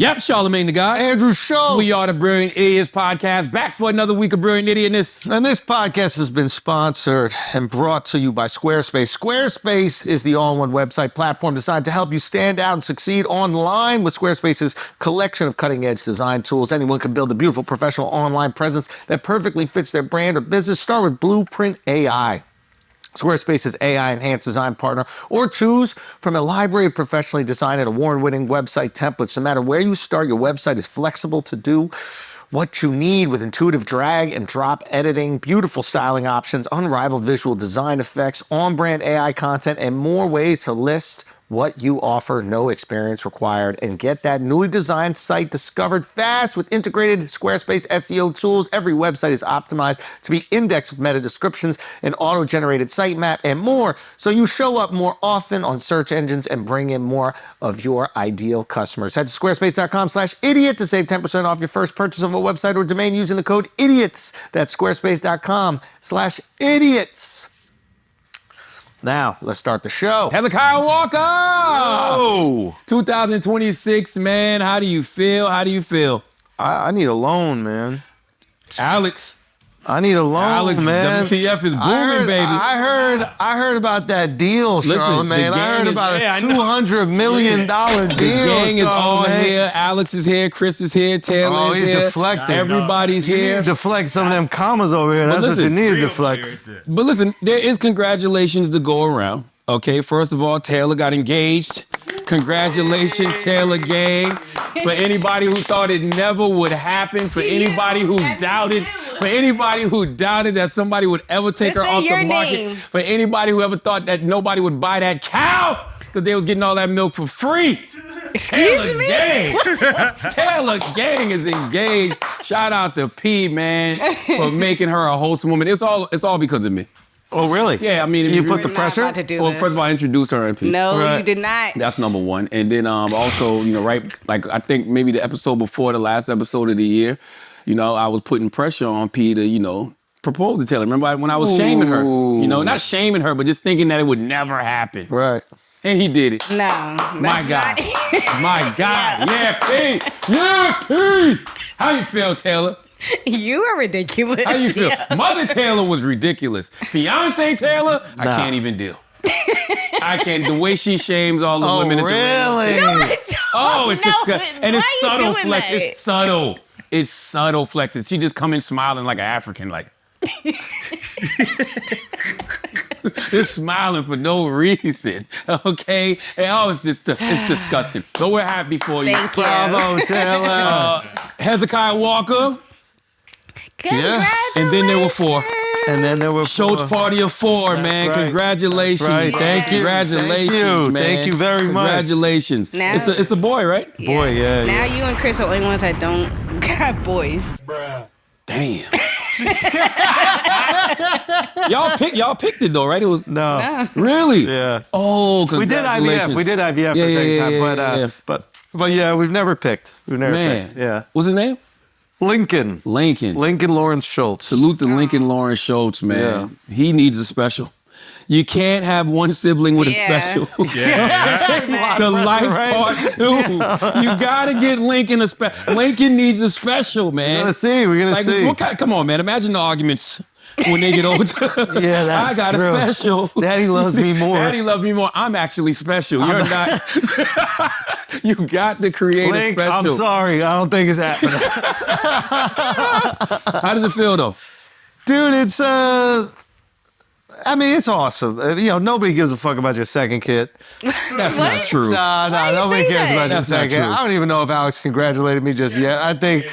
Yep, Charlemagne the guy. Andrew Schulz. We are the Brilliant Idiots podcast, back for another week of Brilliant Idiotness. And this podcast has been sponsored and brought to you by Squarespace. Squarespace is the all-in-one website platform designed to help you stand out and succeed online. With Squarespace's collection of cutting-edge design tools, anyone can build a beautiful professional online presence that perfectly fits their brand or business. Start with Blueprint AI. Squarespace's AI-enhanced design partner, or choose from a library of professionally designed and award-winning website templates. No matter where you start, your website is flexible to do what you need with intuitive drag and drop editing, beautiful styling options, unrivaled visual design effects, on-brand AI content, and more ways to list what you offer, no experience required. And get that newly designed site discovered fast with integrated Squarespace SEO tools. Every website is optimized to be indexed with meta descriptions, an auto-generated sitemap, and more, so you show up more often on search engines and bring in more of your ideal customers. Head to squarespace.com/idiot to save 10% off your first purchase of a website or domain using the code IDIOTS. That's squarespace.com/idiots. Now, let's start the show. Hezekiah Walker! Oh! 2026, man. How do you feel? I need a loan, man. Alex. I need a loan, Alex, man. WTF is booming, baby. I heard about that deal, Charlemagne. I heard about a $200 million deal. The gang is all here. Alex is here. Chris is here. Taylor is here. Oh, he's deflecting. Everybody's You here. need to deflect some of them commas over here. That's what you need to deflect. But listen, there is congratulations to go around. Okay, first of all, Taylor got engaged. Congratulations, Taylor gang. For anybody who thought it never would happen, for anybody who doubted that somebody would ever take her off the market, for anybody who ever thought that nobody would buy that cow because they was getting all that milk for free. Excuse me? Taylor gang is engaged. Shout out to P, man, for making her a wholesome woman. It's all because of me. Oh, really? Yeah, I mean, you put the pressure? About to do well, this. first of all, I introduced her and P. No, you did not. That's number one. And then also, right, like I think maybe the episode before the last episode of the year, I was putting pressure on P to, propose to Taylor. Remember when I was shaming her? Not shaming her, but just thinking that it would never happen. Right. And he did it. No. My God. My God. Yeah, P. Yeah, P. How you feel, Taylor? You are ridiculous. How you feel? Yeah. Mother Taylor was ridiculous. Fiance Taylor, I can't even deal. I can't. The way she shames all the women. Really? No, I don't. It's disgusting. And it's subtle flex. That? It's subtle. It's subtle flexes. She just come in smiling like an African, like. Just smiling for no reason, okay? And it's disgusting. So we're happy for you. Thank you. Bravo, Taylor. Hezekiah Walker. Congratulations. And then there were four. And then there were Schulz party of four, man. right. Congratulations. Right. Thank you. Congratulations, Thank you. man. Thank you very much. Congratulations. Now- It's a boy, right? Boy, yeah. Now you and Chris are the only ones that don't got boys. Damn. y'all picked it though, right? It was No. really. Yeah. Oh, We did congratulations. IVF at the same time, but yeah, we've never picked. Man. Yeah. What's his name? Lincoln Lawrence Schulz. Salute to Lincoln Lawrence Schulz, man. He needs a special. You can't have one sibling with a special. The life part two. You gotta get Lincoln a special. Lincoln needs a special, man. We're gonna see. Come on, man. Imagine the arguments when they get older. Yeah, that's I got true. a special. Daddy loves me more. Daddy loves me more. I'm actually special. You're not. You got to create a special. I'm sorry. I don't think it's happening. How does it feel though? Dude, it's it's awesome. Nobody gives a fuck about your second kid. That's not true. Nah, nobody cares about your That's not second kid. true. I don't even know if Alex congratulated me just yet. I think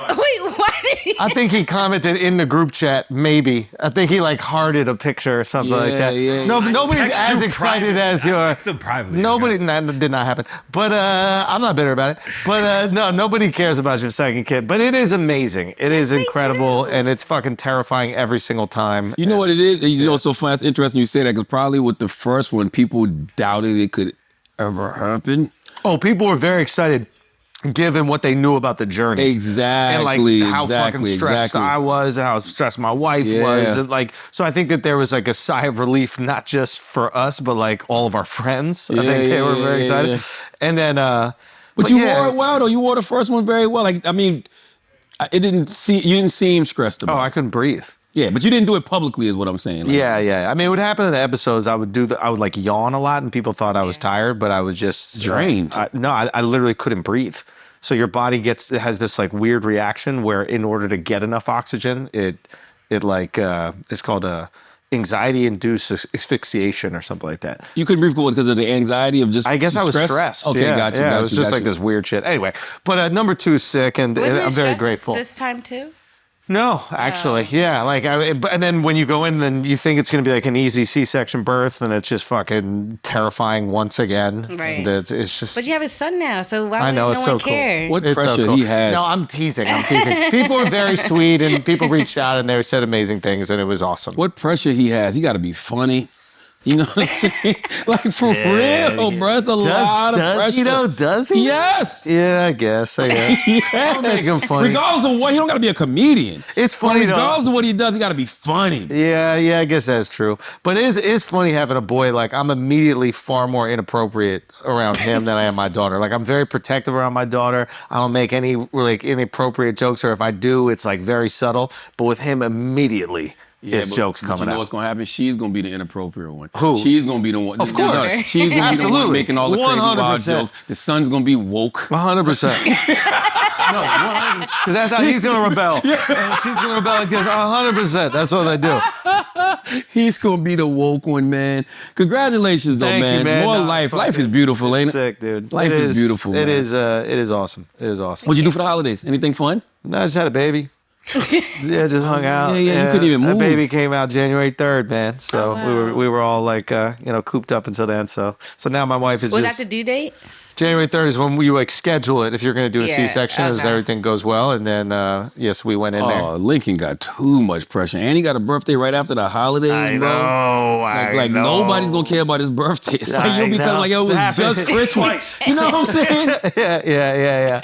Wait, what? I think he commented in the group chat, maybe. I think he hearted a picture or something like that. Yeah. No, nobody's as excited as your. Still privately. Nobody, that did not happen. But I'm not bitter about it. But no, nobody cares about your second kid. But it is amazing. It is incredible, and it's fucking terrifying every single time. You know what it is? It's so funny. It's interesting you say that because probably with the first one, people doubted it could ever happen. Oh, people were very excited. Given what they knew about the journey. Exactly. And how fucking stressed I was and how stressed my wife was. And so I think that there was a sigh of relief, not just for us, but all of our friends. I think they were very excited. And then, But you wore it well, though. You wore the first one very well. Like, I mean, you didn't seem stressed about it. Oh, I couldn't breathe. Yeah, but you didn't do it publicly, is what I'm saying. Like, Yeah. I mean, it would happen in the episodes. I would like yawn a lot, and people thought I was tired, but I was just drained. I literally couldn't breathe. So your body has this like weird reaction where, in order to get enough oxygen, it's called a anxiety-induced asphyxiation or something like that. You couldn't breathe because of the anxiety of just. I guess I was stress? stressed. Okay, yeah, got you. It was just like this weird shit. Anyway, but number 2 is sick, and I'm very grateful. This time too. No, actually, yeah. Like, and then when you go in, then you think it's going to be like an easy C-section birth, and it's just fucking terrifying once again. Right. And it's just. But you have a son now, so why I know, would it's no one so cool. care? What It's pressure so cool. he has. No, I'm teasing. People were very sweet, and people reached out, and they said amazing things, and it was awesome. What pressure he has. He got to be funny. You know what I'm saying? Like, for real, bro. It's a lot of pressure. Does he? Yes. Yeah, I guess. Yes. I'll make him funny. Regardless of what, he don't got to be a comedian. It's funny, though. Regardless of what he does, he got to be funny. Yeah, I guess that's true. But it is funny having a boy. Like, I'm immediately far more inappropriate around him than I am my daughter. Like, I'm very protective around my daughter. I don't make any like inappropriate jokes, or if I do, it's like very subtle. But with him, immediately. His jokes coming out. You know what's going to happen? She's going to be the inappropriate one. Who? She's going to be the one. Of course. She's going to be the one making all the crazy 100%. wild jokes. The son's going to be woke. 100%. No, 100%. Because that's how he's going to rebel. And she's going to rebel against 100%. That's what they do. He's going to be the woke one, man. Congratulations, though, Thank you, man. More No, life. Life is beautiful, ain't it? Sick, dude. Life is beautiful, man. It is awesome. It is awesome. What'd you do for the holidays? Anything fun? No, I just had a baby. Yeah, just hung out. Yeah, you couldn't even move. That baby came out January 3rd, man. So wow. we were all like, cooped up until then. So now my wife is Was just. that the due date? January 3rd is when you like schedule it if you're going to do a Yeah, C-section as okay. everything goes well. And then, yes, we went in there. Oh, Lincoln got too much pressure. And he got a birthday right after the holidays, bro. Like nobody's going to care about his birthday. It's like you'll be telling like, yo, it was just Christmas. You know what I'm saying? Yeah.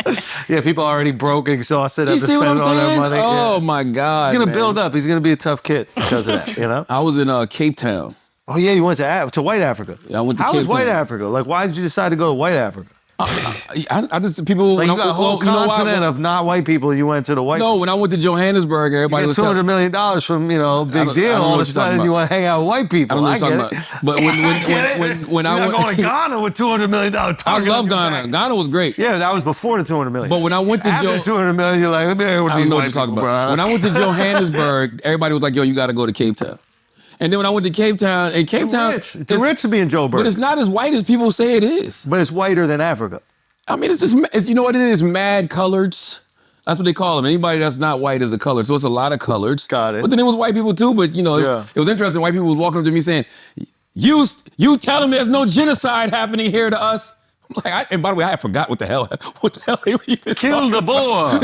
Yeah, people are already broke, exhausted, You have to see what I'm spend all their saying? money. Oh, my God, He's going to man. build up. He's going to be a tough kid because of that, you know? I was in Cape Town. Oh, yeah, you went to White Africa. Yeah, I went to How Cape was White Town. Africa? Like, why did you decide to go to White Africa? I just, people... Like, you when I- got a whole you know why? continent of not white people, you went to the white No, when I went to Johannesburg, You everybody get was $200 million from, I big don't- I deal. don't know All of what a you're talking sudden, you about. want to hang out with white people. I don't know I what get you're it. talking about. But when I You're went... not going to Ghana with $200 million target. I love on your Ghana. back. Ghana was great. Yeah, that was before the $200 million. But when I went to After $200 million, you're like, let me hang with I these don't know what white you're talking people, about. bro. When I went to Johannesburg, everybody was like, yo, you got to go to Cape Town. And then when I went to Cape Town, and Cape Town... Too rich to be in Joburg. But it's not as white as people say it is. But it's whiter than Africa. I mean, it's just, you know what it is? Mad coloreds. That's what they call them. Anybody that's not white is a colored. So it's a lot of coloreds. Got it. But then it was white people too. But, Yeah. it was interesting. White people was walking up to me saying, you tell them there's no genocide happening here to us. I'm like, and by the way, I forgot what the hell they were even Kill the Boer.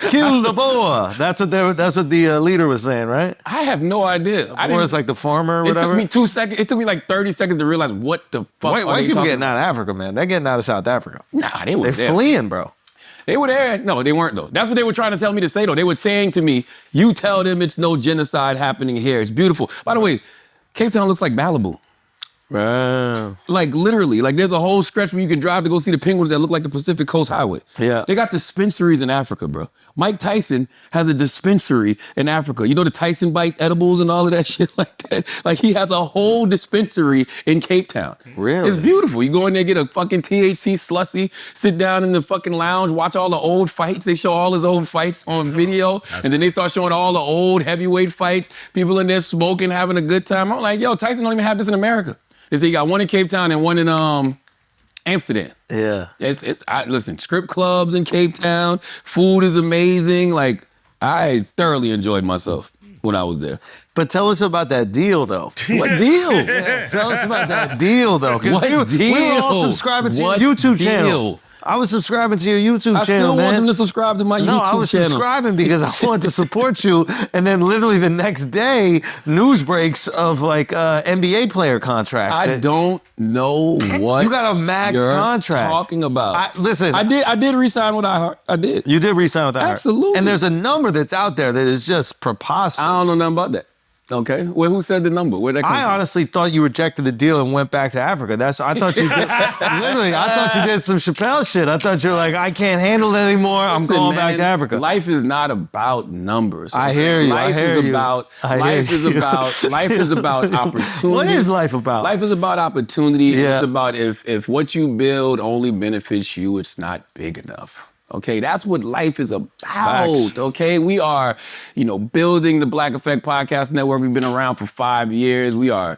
Kill the Boer. That's what the leader was saying, right? I have no idea. Or it's like the farmer or It whatever. took me 2 seconds. It took me like 30 seconds to realize what the fuck White are they people talking getting out of Africa, man. They're getting out of South Africa. Nah, they were They're there. fleeing, bro. They were there. No, they weren't, though. That's what they were trying to tell me to say, though. They were saying to me, you tell them it's no genocide happening here. It's beautiful. By the way, Cape Town looks like Malibu. Wow. Like, literally. Like, there's a whole stretch where you can drive to go see the penguins that look like the Pacific Coast Highway. Yeah. They got dispensaries in Africa, bro. Mike Tyson has a dispensary in Africa. You know the Tyson Bite edibles and all of that shit like that? Like, he has a whole dispensary in Cape Town. Really? It's beautiful. You go in there, get a fucking THC slushy, sit down in the fucking lounge, watch all the old fights. They show all his old fights on video. And then they start showing all the old heavyweight fights. People in there smoking, having a good time. I'm like, yo, Tyson don't even have this in America. They say you got one in Cape Town and one in Amsterdam. Yeah. Listen, strip clubs in Cape Town, food is amazing. Like, I thoroughly enjoyed myself when I was there. But tell us about that deal, though. What deal? Tell us about that deal, though. 'Cause What we were all deal? subscribing to What your YouTube deal? channel. I was subscribing to your YouTube I channel, still man. want them to subscribe to my YouTube channel. No, I was subscribing because I wanted to support you. And then literally the next day, news breaks of like NBA player contract. I don't know what You got a max you're contract. talking about. Listen. I did re-sign with iHeart. I did. You did re-sign with that. Absolutely. And there's a number that's out there that is just preposterous. I don't know nothing about that. Okay. Well, who said the number? Where'd that come I from? honestly thought you rejected the deal and went back to Africa. I thought you did. Literally, I thought you did some Chappelle shit. I thought you were like, I can't handle it anymore. I'm Listen, going back man, to Africa. Life is not about numbers. I hear you. Life I hear is you. about I life hear is you. about life is about opportunity. What is life about? Life is about opportunity. Yeah. It's about if what you build only benefits you, it's not big enough. Okay, that's what life is about. Facts. Okay, we are, building the Black Effect Podcast Network. We've been around for 5 years. We are,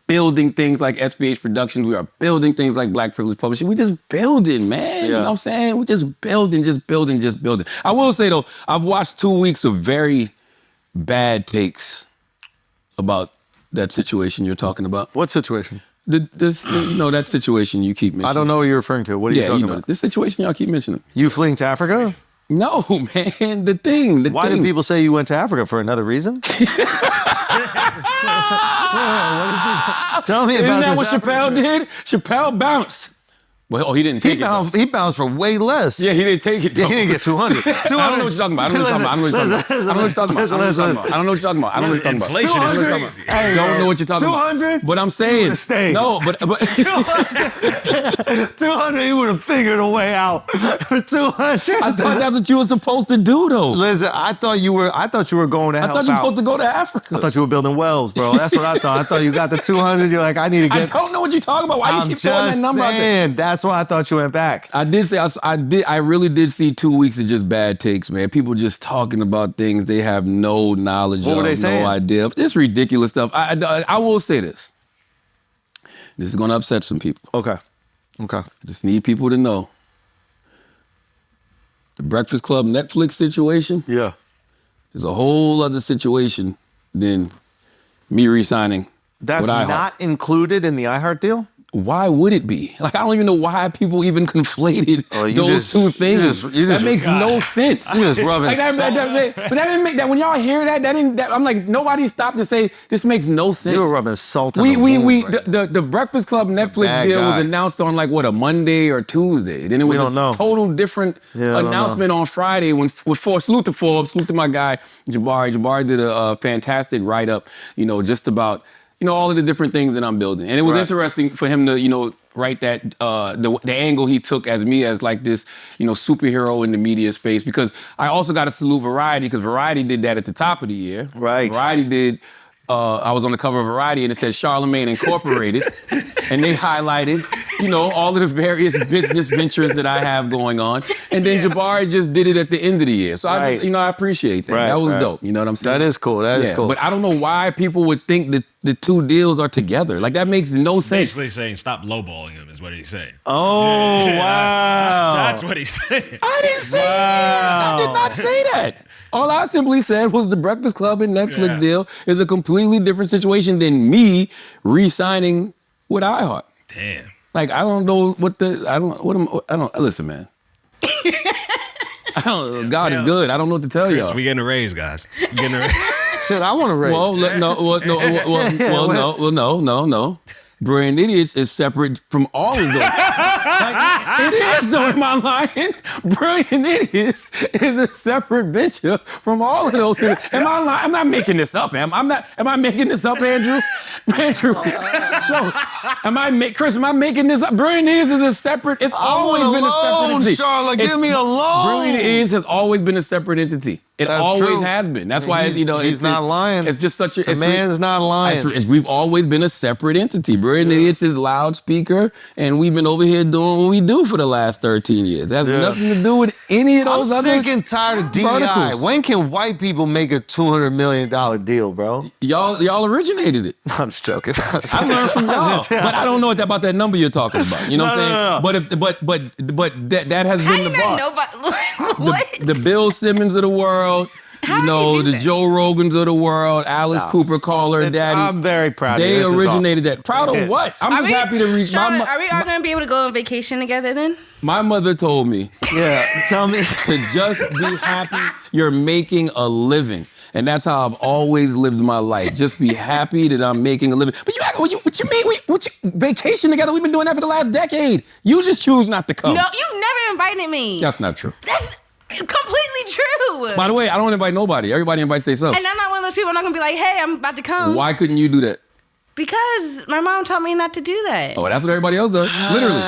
building things like SBH Productions. We are building things like Black Privilege Publishing. We just building, man. You know what I'm saying? We're just building. I will say though, I've watched 2 weeks of very bad takes about that situation you're talking about. What situation? That situation you keep mentioning. I don't know what you're referring to. What are you talking about? This situation y'all keep mentioning. You fleeing to Africa? No, man, the thing. Why do people say you went to Africa for another reason? Tell me Isn't about that this what Chappelle did? Chappelle bounced. Well, he didn't take it. He bounced for way less. Yeah, he didn't take it. Yeah, he didn't get 200. I don't know what you're talking about. I don't know what you're talking about. I don't know what you're talking about. I don't know what you're talking about. Inflation is crazy. I don't know what you're talking about. 200? But I'm saying. Stayed. No, but 200, he would have figured a way out for 200. I thought that's what you were supposed to do, though. Listen, I thought you were going to help I thought you were out. supposed to go to Africa. I thought you were building wells, bro. That's what I thought. I thought you got the 200. You're like, I need to I get. don't know what you're talking about. Why do you I'm keep throwing that just number out there? saying. That's why I thought you went back. I did say I really did see 2 weeks of just bad takes, man. People just talking about things they have no knowledge What of, were they saying? no idea. Just ridiculous stuff. I will say this. This is going to upset some people. Okay. I just need people to know. The Breakfast Club Netflix situation Yeah. is a whole other situation than me re-signing That's with iHeart. not included in the iHeart deal? Why would it be? Like, I don't even know why people even conflated those two things. That makes no sense. You just rubbing Like but that didn't make that. When y'all hear that, I'm like, nobody stopped to say this makes no sense. You were rubbing salt on We the wound right the Breakfast Club Netflix bad deal guy. was announced on like a Monday or Tuesday. Then it was don't know. a total different Yeah, I don't announcement on Friday when salute to Forbes, salute to my guy Jabari. Jabari did a fantastic write up, just about all of the different things that I'm building, and it was Right. interesting for him to write that the angle he took as me as like this superhero in the media space, because I also got to salute Variety, because Variety did that at the top of the year. Right. Variety did. I was on the cover of Variety and it said Charlemagne Incorporated, and they highlighted, all of the various business ventures that I have going on. And then Jabari just did it at the end of the year. So I just, I appreciate that. Right, that was right. dope. You know what I'm saying? That is cool. That is cool. But I don't know why people would think that the two deals are together. Like, that makes no sense. Basically saying stop lowballing him is what he's saying. Oh, wow. That's what he's saying. I didn't say that. I did not say that. All I simply said was the Breakfast Club and Netflix deal is a completely different situation than me re-signing with iHeart. Damn. Like, I don't know listen, man. God is good. I don't know what to tell Chris, y'all. we getting a raise, guys. We getting a raise. Shit, I want to raise. No. Brilliant Idiots is separate from all of those. It is, though, am I lying? Brilliant Idiots is a separate venture from all of those things. Am I lying? I'm not making this up, am I making this up, Andrew? Andrew, so, Chris, am I making this up? Brilliant Idiots is a separate, it's always been a separate entity. Charla, give me a loan. Brilliant Idiots has always been a separate entity. It always has been. That's why, he's not lying. It's just such a... The man's not lying. We've always been a separate entity. Brilliant Idiots is loudspeaker, and we've been over here doing what we do for the last 13 years. That has nothing to do with any of those I'm other sick and tired of DEI. verticals. When can white people make a $200 million deal, bro? Y'all originated it. I'm just joking. I learned from y'all, but I don't know about that number you're talking about. You know what I'm saying? No. But that has How been you the bar. not know about what? The Bill Simmons of the world. How does he do the that? Joe Rogans of the world, Alice Cooper, call her daddy. I'm very proud of you. They This is originated that. Proud of what? I'm just happy to reach Charlotte, are we all going to be able to go on vacation together then? my mother told me Yeah, tell me. to just be happy you're making a living. And that's how I've always lived my life. Just be happy that I'm making a living. But what you mean? Vacation together? We've been doing that for the last decade. You just choose not to come. No, you never invited me. That's not true. That's completely true. By the way, I don't invite nobody. Everybody invites themselves. And I'm not one of those people. I'm not gonna be like, hey, I'm about to come. Why couldn't you do that? Because my mom taught me not to do that. Oh, that's what everybody else does. Literally.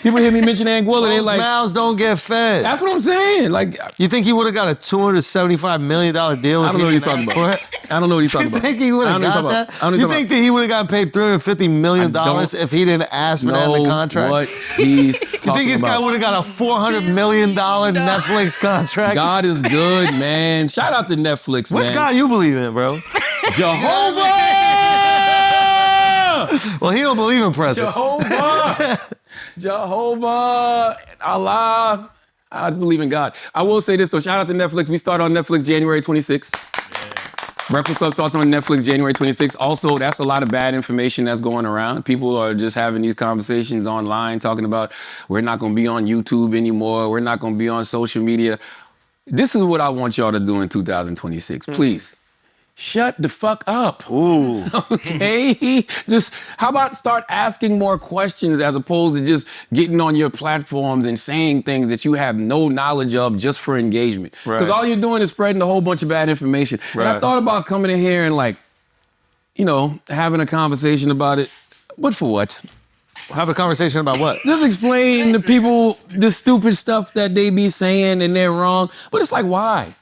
People hear me mention Anguilla, they Those like, mouths don't get fed. that's what I'm saying. Like, You think he would have got a $275 million deal? I don't know what he's talking about. I don't know what he's talking You about. think he would I have don't know what got he's talking that? about. I don't know You what he's think that he would have gotten paid $350 million I don't if he didn't ask for that in the contract? what he's talking You think this guy about. would have got a $400 million Netflix contract? God is good, man. Shout out to Netflix, Which man. God you believe in, bro? Jehovah! Well, he don't believe in presents. Jehovah, Allah. I just believe in God. I will say this though. Shout out to Netflix. We start on Netflix January 26th. Breakfast Club starts on Netflix January 26th. Also, that's a lot of bad information that's going around. People are just having these conversations online talking about we're not going to be on YouTube anymore. We're not going to be on social media. This is what I want y'all to do in 2026. Please. Shut the fuck up. Ooh. Okay? Just, how about start asking more questions as opposed to just getting on your platforms and saying things that you have no knowledge of just for engagement. Because Right. all you're doing is spreading a whole bunch of bad information. And I Right. thought about coming in here and like, you know, having a conversation about it. But for what? Have a conversation about what? Just explain to people the stupid stuff that they be saying and they're wrong. But it's like, why?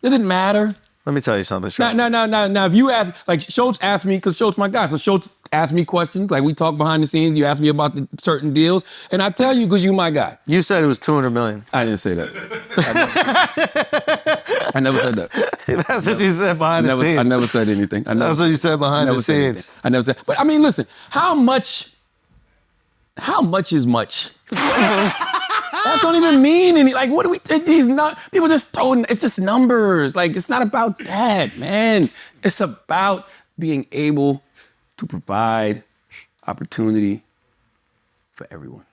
Does it matter? Let me tell you something, Sean. Now, if you ask, like Schulz asked me, because Schulz my guy, so Schulz asked me questions, like we talk behind the scenes, you ask me about the certain deals, and I tell you because you my guy. You said it was $200 million. I didn't say that. I never said that. That's what you said behind the scenes. I never said anything. That's what you said behind the never said anything. scenes. I never said, but I mean, listen, how much is much? That don't even mean any, like, what do we, these not, people just throwing, it's just numbers. Like, it's not about that, man. It's about being able to provide opportunity for everyone.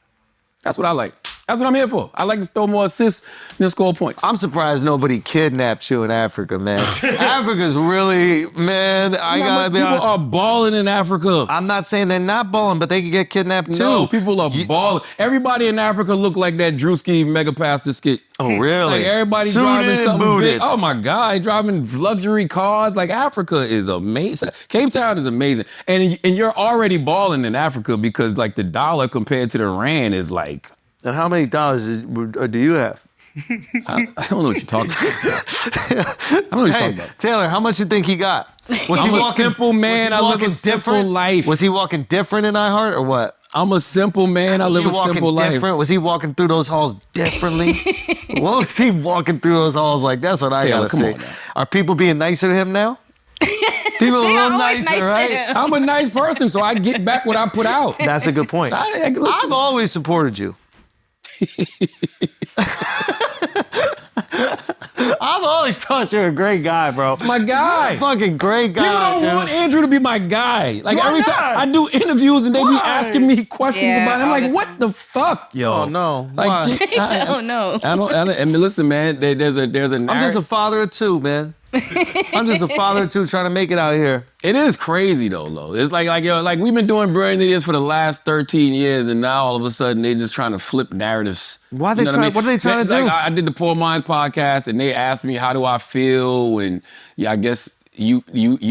That's what I like. That's what I'm here for. I like to throw more assists than score points. I'm surprised nobody kidnapped you in Africa, man. Africa's really, man, I gotta be People honest. are balling in Africa. I'm not saying they're not balling, but they could get kidnapped too. No, people are balling. Everybody in Africa look like that Druski mega pastor skit. Oh, really? Like everybody Suited driving and something booted. big. Oh my God, driving luxury cars. Like Africa is amazing. Cape Town is amazing. And you're already balling in Africa because like the dollar compared to the rand is like, And how many dollars do you have? I don't know what you're talking about. I don't know what you're talking about. Taylor, how much you think he got? Was I'm a simple man. I live a simple life. Was he walking different in iHeart or what? I'm a simple man. I live Was a he walking simple life. different? Was he walking through those halls differently? What was he walking through those halls like? That's what I Taylor, gotta come say. on now. Are people being nicer to him now? People They a are little always nicer, nice to right? him. I'm a nice person, so I get back what I put out. That's a good point. Listen. I've always supported you. I've always thought you're a great guy, bro. My guy. You're a fucking great guy. People don't want Andrew to be my guy. Like Why every not? time I do interviews and they be Why? asking me questions Yeah, about it, I'm all like, the what the fuck, yo? Oh, no. Like, Why? I don't know. I don't. And listen, man. There's a I'm just a father of two, man. I'm just a father of two trying to make it out here. It is crazy though. It's like yo, like we've been doing Brilliant Idiots for the last 13 years, and now all of a sudden they just trying to flip narratives. Why they You know trying? What are they trying to do? Like, I did the Poor Minds podcast, and they asked me how do I feel, and yeah, I guess you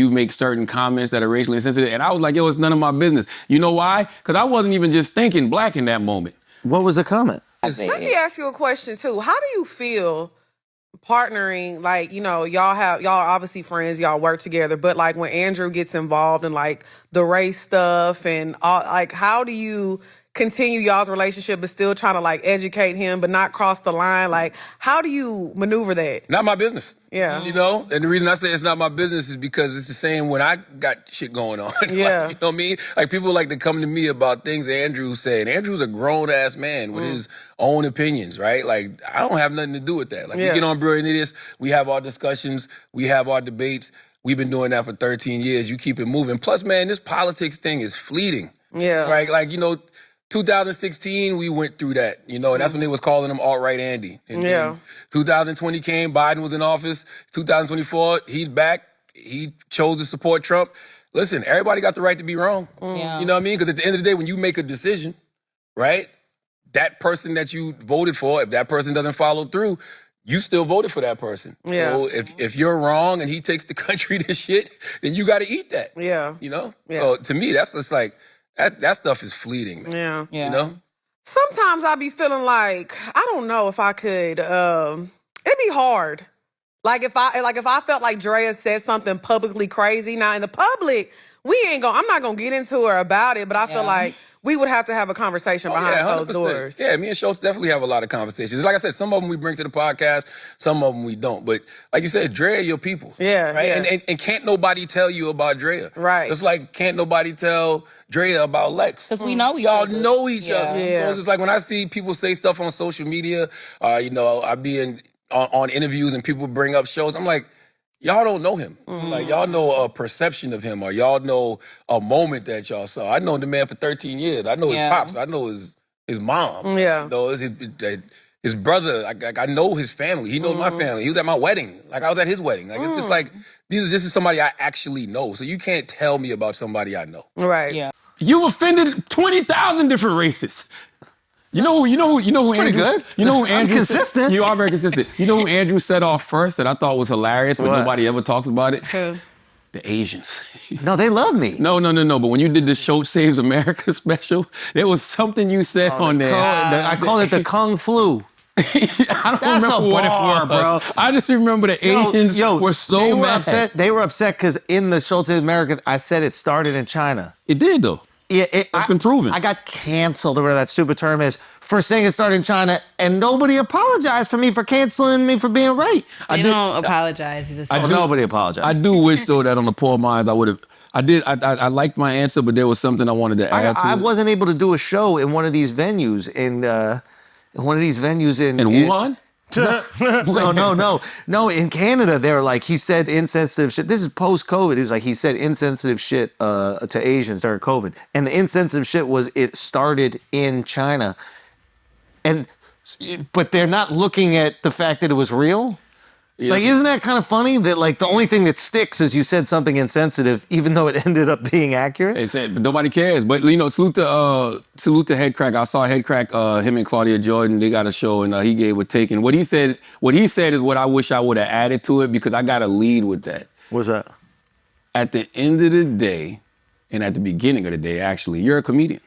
make certain comments that are racially insensitive, and I was like, yo, it's none of my business. You know why? Because I wasn't even just thinking black in that moment. What was the comment? Let me ask you a question too. How do you feel partnering? Like, you know, y'all are obviously friends, y'all work together, but like when Andrew gets involved in like the race stuff and all, like how do you continue y'all's relationship but still trying to like educate him but not cross the line? Like how do you maneuver that? Not my business. Yeah. You know, and the reason I say it's not my business is because it's the same when I got shit going on. Yeah. Like, you know what I mean? Like people like to come to me about things Andrew said. Andrew's a grown ass man with his own opinions, right? Like I don't have nothing to do with that. Like Yeah. we get on Brilliant Idiots, we have our discussions, we have our debates. We've been doing that for 13 years. You keep it moving. Plus, man, this politics thing is fleeting. Yeah. Right? Like, you know, 2016, we went through that, you know, and that's when they was calling him alt-right Andy. And Yeah. then 2020 came, Biden was in office. 2024, he's back. He chose to support Trump. Listen, everybody got the right to be wrong. Yeah. You know what I mean? Because at the end of the day, when you make a decision, right, that person that you voted for, if that person doesn't follow through, you still voted for that person. Yeah. So if you're wrong and he takes the country to shit, then you got to eat that. Yeah. You know? Yeah. So to me, that's just like, that stuff is fleeting, man. Yeah. You know? Sometimes I be feeling like, I don't know if I could, it'd be hard. Like if I felt like Drea said something publicly crazy. Now in the public, I'm not gonna get into her about it, but I feel like we would have to have a conversation behind closed 100%. doors. Yeah, me and Schulz definitely have a lot of conversations. Like I said, some of them we bring to the podcast, some of them we don't. But like you said, Drea, your people. Yeah, right? yeah. And can't nobody tell you about Drea. Right. Just like can't nobody tell Drea about Lex. Because we know each Y'all other. know each other. Yeah. So it's just like when I see people say stuff on social media, I be on interviews and people bring up shows, I'm like, y'all don't know him. Like, y'all know a perception of him, or y'all know a moment that y'all saw. I know the man for 13 years. I know his pops. I know his mom. Yeah. You know, his brother. I know his family. He knows my family. He was at my wedding. Like, I was at his wedding. Like, it's just like, this is somebody I actually know. So you can't tell me about somebody I know. Right. Yeah. You offended 20,000 different races. You know who pretty Andrew, good. You know who I'm Andrew consistent. You are very consistent. You know who Andrew set off first that I thought was hilarious, but What? nobody ever talks about it? Who? The Asians. No, they love me. No. But when you did the Schulz Saves America special, there was something you said on there. I call it the Kung Flu. I don't That's remember a what bar, it was, bro. I just remember the Asians were so mad. They were upset because in the Schulz in America, I said it started in China. It did though. Yeah, That's been proven. I got canceled, or whatever that stupid term is, for saying it started in China, and nobody apologized for me for canceling me for being right. They don't apologize. You just Nobody apologized. I do wish though that on the poor minds I would have. I liked my answer, but there was something I wanted to add to I it. wasn't able to do a show in one of these venues in Wuhan? No. In Canada, they're like, he said insensitive shit. This is post-COVID. He was like, he said insensitive shit to Asians during COVID. And the insensitive shit was it started in China. But they're not looking at the fact that it was real. Yeah. Like, isn't that kind of funny that like the only thing that sticks is you said something insensitive, even though it ended up being accurate? They said, but nobody cares. But salute to Head Crack. I saw Head Crack, him and Claudia Jordan. They got a show, and he gave a take. And what he said is what I wish I would have added to it, because I got to lead with that. What's that? At the end of the day, and at the beginning of the day, actually, you're a comedian.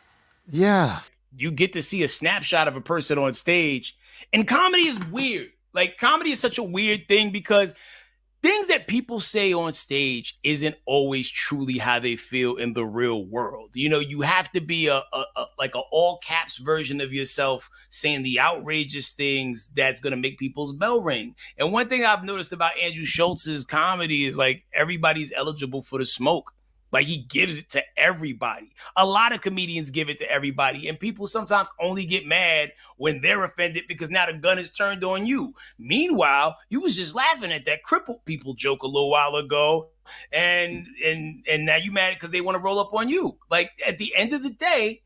Yeah. You get to see a snapshot of a person on stage, and comedy is weird. Like, comedy is such a weird thing because things that people say on stage isn't always truly how they feel in the real world. You know, you have to be a all caps version of yourself saying the outrageous things that's going to make people's bell ring. And one thing I've noticed about Andrew Schulz's comedy is like everybody's eligible for the smoke. Like, he gives it to everybody. A lot of comedians give it to everybody, and people sometimes only get mad when they're offended because now the gun is turned on you. Meanwhile, you was just laughing at that crippled people joke a little while ago, and now you mad because they want to roll up on you. Like, at the end of the day,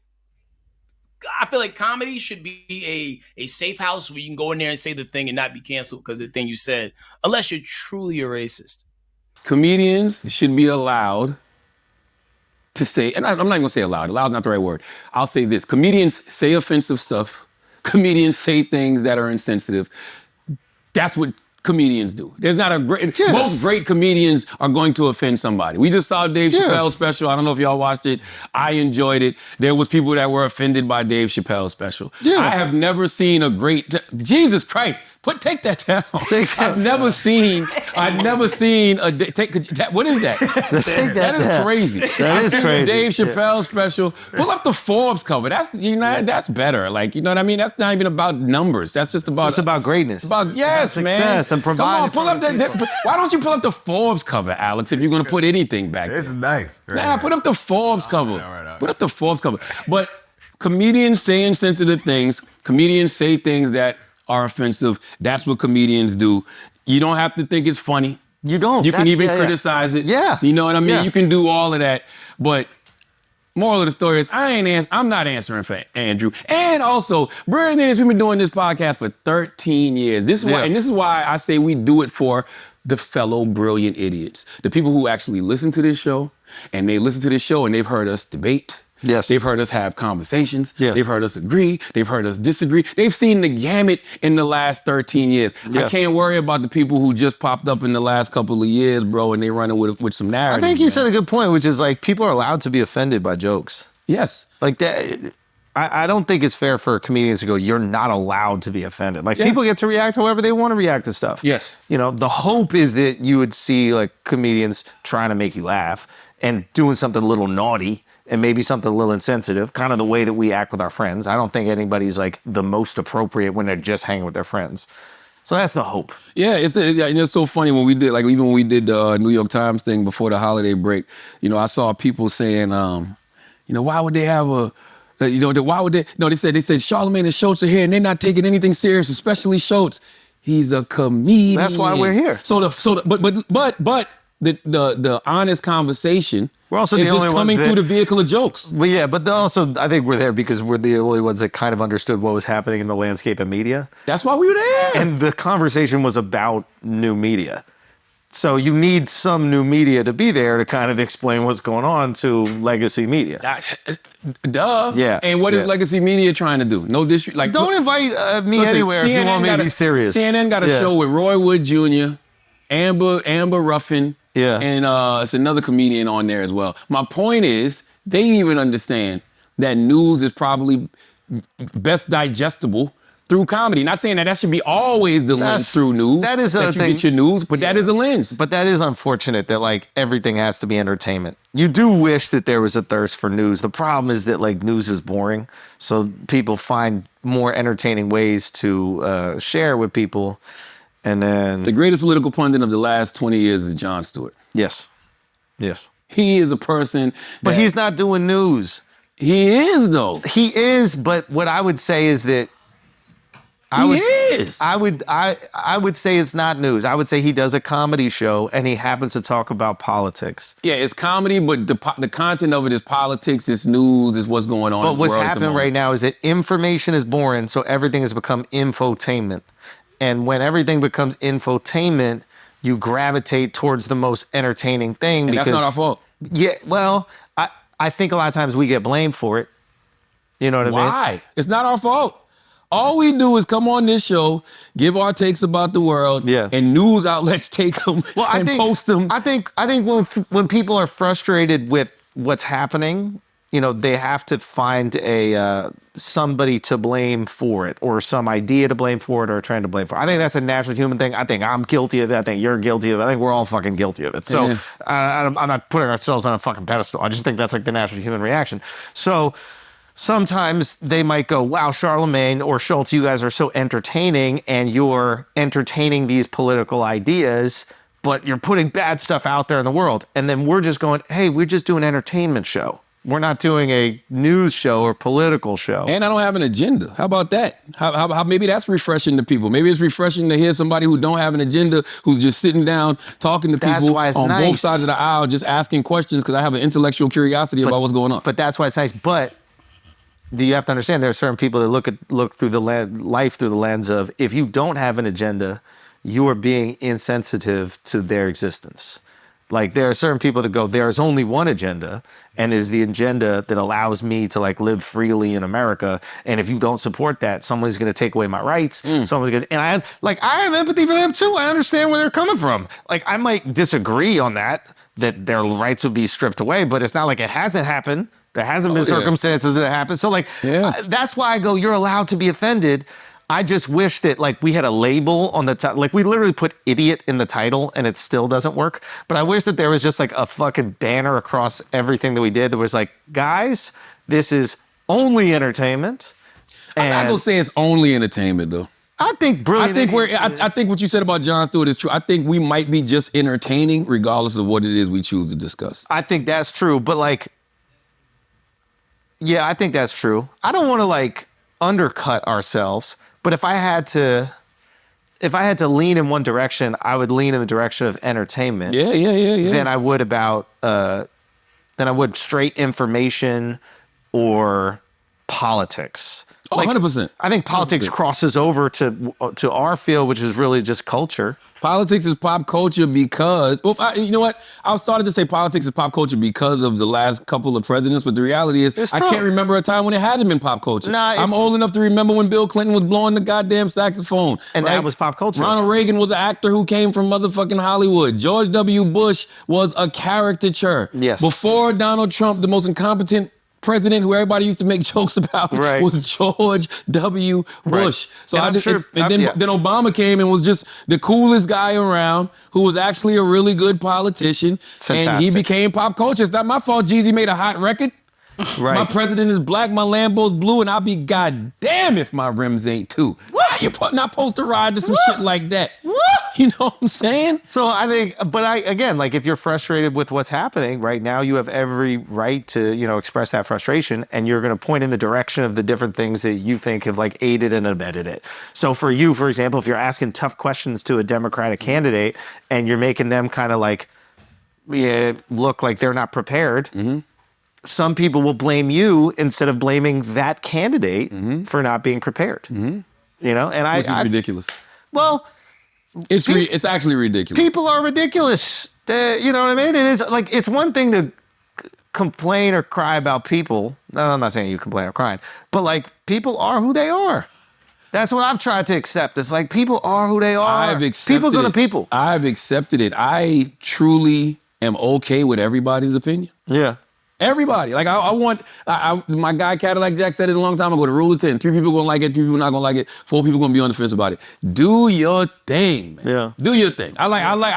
I feel like comedy should be a safe house where you can go in there and say the thing and not be canceled because of the thing you said, unless you're truly a racist. Comedians should be allowed to say, and I'm not even gonna say allowed. Allowed is not the right word. I'll say this: comedians say offensive stuff. Comedians say things that are insensitive. That's what comedians do. There's not a great. Yeah. Most great comedians are going to offend somebody. We just saw Dave Chappelle's special. I don't know if y'all watched it. I enjoyed it. There was people that were offended by Dave Chappelle's special. Yeah. I have never seen a great. Jesus Christ! Take that down. I've never seen a what is that? That is crazy. That is crazy. Dave Chappelle special. Pull up the Forbes cover. That's better. Like, you know what I mean? That's not even about numbers. That's just about It's about greatness. yes, about man. success and providing. Come on, why don't you pull up the Forbes cover, Alex, if you're gonna put anything back there? This is nice. Nah, put up the Forbes cover. right. Put up the Forbes cover. But comedians say insensitive things. Comedians say things that are offensive. That's what comedians do. You don't have to think it's funny. You don't. You can even criticize it. Yeah. You know what I mean? Yeah. You can do all of that. But moral of the story is I'm not answering for Andrew. And also, Brian Dennis, we've been doing this podcast for 13 years. This is why I say we do it for the fellow brilliant idiots. The people who actually listen to this show, and they listen to this show and they've heard us debate. Yes. They've heard us have conversations. Yes. They've heard us agree. They've heard us disagree. They've seen the gamut in the last 13 years. Yeah. I can't worry about the people who just popped up in the last couple of years, bro, and they running with some I narrative. think you said a good point, which is like people are allowed to be offended by jokes. Yes. Like that. I don't think it's fair for comedians to go, you're not allowed to be offended. Like, Yeah. people get to react however they want to react to stuff. Yes. You know, the hope is that you would see, like, comedians trying to make you laugh and doing something a little naughty and maybe something a little insensitive, kind of the way that we act with our friends. I don't think anybody's, like, the most appropriate when they're just hanging with their friends. So that's the hope. Yeah, it's so funny when we did, like, even when we did the New York Times thing before the holiday break, you know, I saw people saying, you know, why would they have a, you know, why would they? No, they said Charlamagne and Schulz are here and they're not taking anything serious, especially Schulz. He's a comedian. That's why we're here. But the honest conversation. We're also is the just only ones coming that- through the vehicle of jokes. But yeah, but also I think we're there because we're the only ones that kind of understood what was happening in the landscape of media. That's why we were there. And the conversation was about new media. So you need some new media to be there to kind of explain what's going on to legacy media. Duh. Yeah, And what is yeah. legacy media trying to do? No disrespect. Like, Don't invite me listen, anywhere if you CNN want me to got be serious. CNN got a Yeah. show with Roy Wood Jr., Amber Ruffin, Yeah. and it's another comedian on there as well. My point is, they even understand that news is probably best digestible through comedy. Not saying that should be always the lens through news. That is that a you thing. get your news, but that is a lens. But that is unfortunate that, like, everything has to be entertainment. You do wish that there was a thirst for news. The problem is that, like, news is boring. So people find more entertaining ways to share with people. And then, The greatest political pundit of the last 20 years is Jon Stewart. yes. He is a person But that- he's not doing news. He is, though. He is, but what I would say is that I would say it's not news. I would say he does a comedy show and he happens to talk about politics. Yeah, it's comedy, but the content of it is politics, it's news, it's what's going on. But in the what's world at the happening moment. right now is that information is boring, so everything has become infotainment. And when everything becomes infotainment, you gravitate towards the most entertaining thing. And because that's not our fault. Yeah, well, I think a lot of times we get blamed for it. You know what I mean? Why? It's not our fault. All we do is come on this show, give our takes about the world, Yeah. and news outlets take them and post them. I think when people are frustrated with what's happening, you know, they have to find somebody to blame for it, or some idea to blame for it, or a trend to blame for it. I think that's a natural human thing. I think I'm guilty of it. I think you're guilty of it. I think we're all fucking guilty of it. So Yeah. I'm not putting ourselves on a fucking pedestal. I just think that's like the natural human reaction. So sometimes they might go, wow, Charlamagne or Schulz, you guys are so entertaining and you're entertaining these political ideas, but you're putting bad stuff out there in the world. And then we're just going, hey, we're just doing an entertainment show. We're not doing a news show or political show. And I don't have an agenda. How about that? How maybe that's refreshing to people. Maybe it's refreshing to hear somebody who don't have an agenda, who's just sitting down talking to That's people why it's on both nice. sides of the aisle, just asking questions because I have an intellectual curiosity about what's going on. But that's why it's nice. But you have to understand there are certain people that look through life through the lens of, if you don't have an agenda, you are being insensitive to their existence. Like, there are certain people that go, there is only one agenda, and is the agenda that allows me to, like, live freely in America. And if you don't support that, someone's going to take away my rights. Someone's going to, and I have empathy for them too. I understand where they're coming from. Like, I might disagree on that their rights would be stripped away, but it's not like it hasn't happened. There hasn't been yeah. circumstances that it happened. So, like, Yeah. that's why I go, you're allowed to be offended. I just wish that, like, we had a label on the title. Like, we literally put idiot in the title and it still doesn't work. But I wish that there was just, like, a fucking banner across everything that we did that was like, guys, this is only entertainment. I'm not gonna say it's only entertainment though. I think brilliant. I think what you said about Jon Stewart is true. I think we might be just entertaining regardless of what it is we choose to discuss. I think that's true. But, like, yeah, I think that's true. I don't want to, like, undercut ourselves. But if I had to lean in one direction, I would lean in the direction of entertainment. Yeah. Than I would straight information or politics. Oh, 100%. I think politics 100%. crosses over to our field, which is really just culture. Politics is pop culture because, you know what? I started to say politics is pop culture because of the last couple of presidents, but the reality is It's I Trump. can't remember a time when it hadn't been pop culture. Nah, I'm it's- old enough to remember when Bill Clinton was blowing the goddamn saxophone. And right? that was pop culture. Ronald Reagan was an actor who came from motherfucking Hollywood. George W. Bush was a caricature. Yes. Before Donald Trump, the most incompetent president who everybody used to make jokes about Right. was George W. Bush. So And I I'm just, sure- and then, yeah. then Obama came and was just the coolest guy around, who was actually a really good politician, and he Fantastic. became pop culture. It's not my fault Jeezy made a hot record. Right. My president is black, my Lambo's blue, and I'll be goddamn if my rims ain't too. Why you not supposed to ride to some shit like that? You know what I'm saying? So I think, again, like if you're frustrated with what's happening right now, you have every right to, express that frustration, and you're going to point in the direction of the different things that you think have like aided and abetted it. So for you, for example, if you're asking tough questions to a Democratic candidate and you're making them kind of like look like they're not prepared, some people will blame you instead of blaming that candidate for not being prepared. And Which is ridiculous. well, It's actually ridiculous. people are ridiculous. You know what I mean? It is like, it's one thing to complain or cry about people. No, I'm not saying you complain or crying, but like people are who they are. That's what I've tried to accept. It's like people are who they are. I've accepted people go it. to people. I've accepted it. I truly am okay with everybody's opinion. Yeah. Everybody. Like my guy Cadillac Jack said it a long time ago, the rule of 10. 3 people gonna like it, 3 people not gonna like it, 4 people gonna be on the fence about it. Do your thing, man. Yeah. Do your thing. I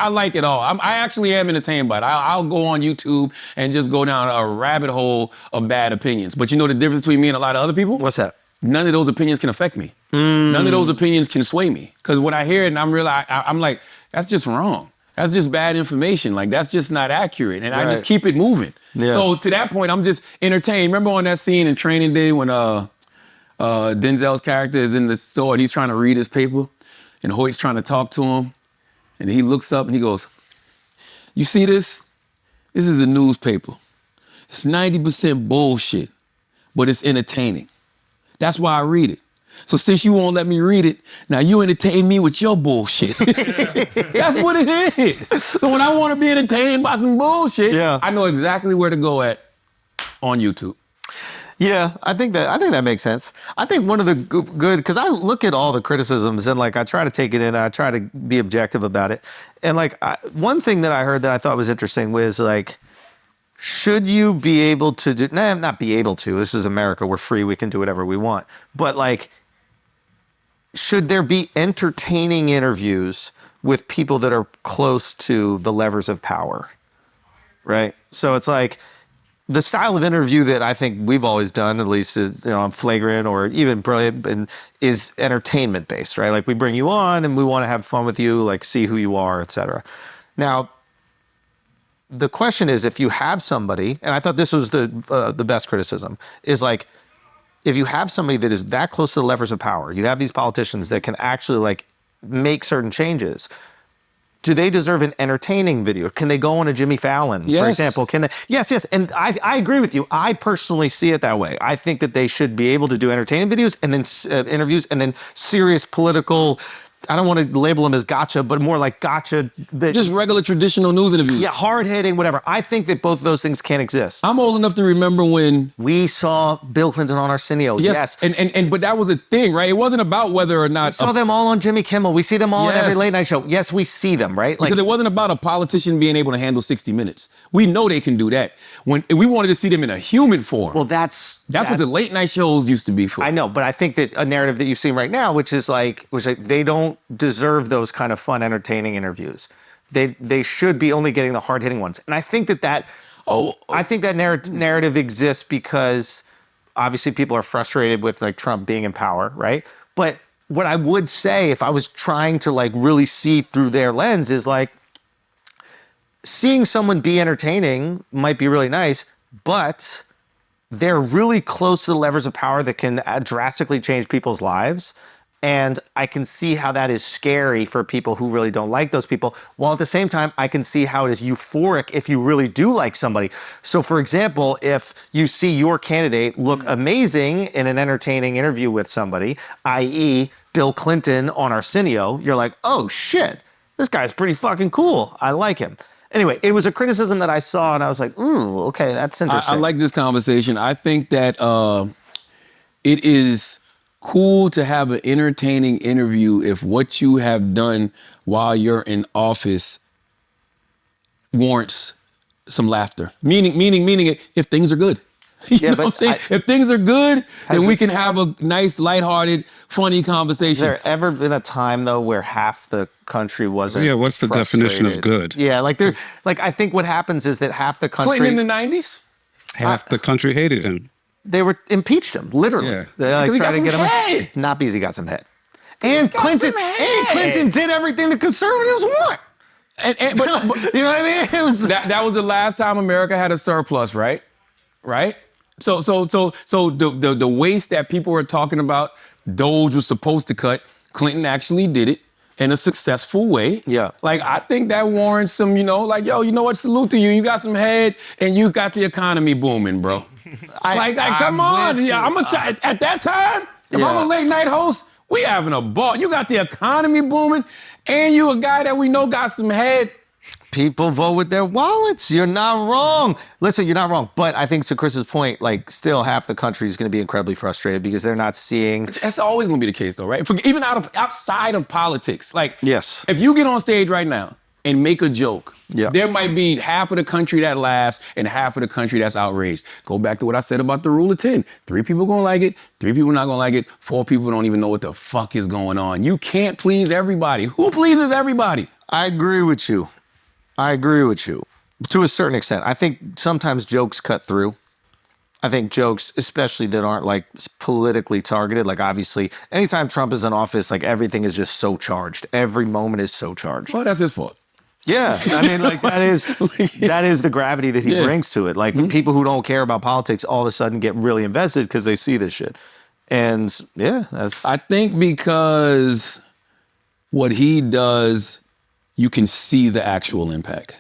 like it all. I actually am entertained by it. I'll go on YouTube and just go down a rabbit hole of bad opinions. But you know the difference between me and a lot of other people? What's that? None of those opinions can affect me. None of those opinions can sway me. Because when I hear it and I'm like, that's just wrong. That's just bad information. Like, that's just not accurate. And I just Right. keep it moving. Yeah. So to that point, I'm just entertained. Remember on that scene in Training Day when Denzel's character is in the store and he's trying to read his paper and Hoyt's trying to talk to him. And he looks up and he goes, "You see this? This is a newspaper. It's 90% bullshit, but it's entertaining. That's why I read it. So since you won't let me read it, now you entertain me with your bullshit." That's what it is. So when I want to be entertained by some bullshit, Yeah. I know exactly where to go at on YouTube. Yeah, I think that makes sense. I think one of the good, because I look at all the criticisms and like I try to take it in, I try to be objective about it. And like one thing that I heard that I thought was interesting was like, should you be able to do, not be able to, this is America, we're free, we can do whatever we want. But like, should there be entertaining interviews with people that are close to the levers of power? Right? So it's like, the style of interview that I think we've always done, at least is, on Flagrant or even Brilliant, and is entertainment based, right? Like we bring you on and we want to have fun with you, like see who you are, etc. Now, the question is, if you have somebody, and I thought this was the best criticism, is like, if you have somebody that is that close to the levers of power, you have these politicians that can actually like make certain changes. Do they deserve an entertaining video? Can they go on a Jimmy Fallon, for Yes. example? Can they? Yes. And I agree with you. I personally see it that way. I think that they should be able to do entertaining videos and then interviews and then serious political, I don't want to label them as gotcha, but more like gotcha. Just regular traditional news interviews. yeah, hard hitting, whatever. I think that both of those things can exist. I'm old enough to remember when. We saw Bill Clinton on Arsenio. Yes. And but that was a thing, right? It wasn't about whether or not. We saw them all on Jimmy Kimmel. We see them all in every Yes. late night show. Yes, we see them, right? Like, Because it wasn't about a politician being able to handle 60 Minutes. We know they can do that. When we wanted to see them in a human form. well, that's that's what the late night shows used to be for. I know, but I think that a narrative that you've seen right now, which they don't deserve those kind of fun, entertaining interviews. They should be only getting the hard hitting ones, and I think that narrative exists because obviously people are frustrated with like Trump being in power, right? But what I would say, if I was trying to like really see through their lens, is like seeing someone be entertaining might be really nice, but they're really close to the levers of power that can drastically change people's lives. And I can see how that is scary for people who really don't like those people. While at the same time, I can see how it is euphoric if you really do like somebody. So for example, if you see your candidate look amazing in an entertaining interview with somebody, i.e. Bill Clinton on Arsenio, you're like, oh shit, this guy's pretty fucking cool. I like him. Anyway, it was a criticism that I saw and I was like, ooh, okay, that's interesting. I like this conversation. I think that it is cool to have an entertaining interview if what you have done while you're in office warrants some laughter. Meaning if things are good. You know what I'm saying? If things are good, then we can have a nice, lighthearted, funny conversation. Has there ever been a time though where half the country wasn't? Yeah, what's the definition of frustrated? good? Yeah, like I think what happens is that half the country. Clinton in the 90s? Half the country hated him. They were impeached him, literally. Yeah. They like Because he tried got to get some him. head. Not because he got some head. And Clinton did everything the conservatives want. But You know what I mean? It was that was the last time America had a surplus, right? Right? So the waste that people were talking about, Doge was supposed to cut, Clinton actually did it in a successful way. Yeah. Like, I think that warrants some, like, yo, you know what, salute to you. You got some head and you got the economy booming, bro. Come on. Yeah, at that time, if I'm a late night host, we having a ball. You got the economy booming and you a guy that we know got some head. people vote with their wallets. You're not wrong. Listen, you're not wrong. But I think to Chris's point, like still half the country is going to be incredibly frustrated because they're not seeing. That's always going to be the case though, right? Even outside of politics. Like, yes, if you get on stage right now and make a joke, yeah, there might be half of the country that laughs and half of the country that's outraged. Go back to what I said about the rule of 10. 3 people gonna like it, 3 people not gonna like it, 4 people don't even know what the fuck is going on. You can't please everybody. Who pleases everybody? I agree with you. I agree with you to a certain extent. I think sometimes jokes cut through. I think jokes, especially that aren't like politically targeted, like obviously anytime Trump is in office, like everything is just so charged. Every moment is so charged. Well, that's his fault. Yeah, I mean, like that is the gravity that he brings to it. Like people who don't care about politics all of a sudden get really invested because they see this shit. And yeah, I think because what he does, you can see the actual impact.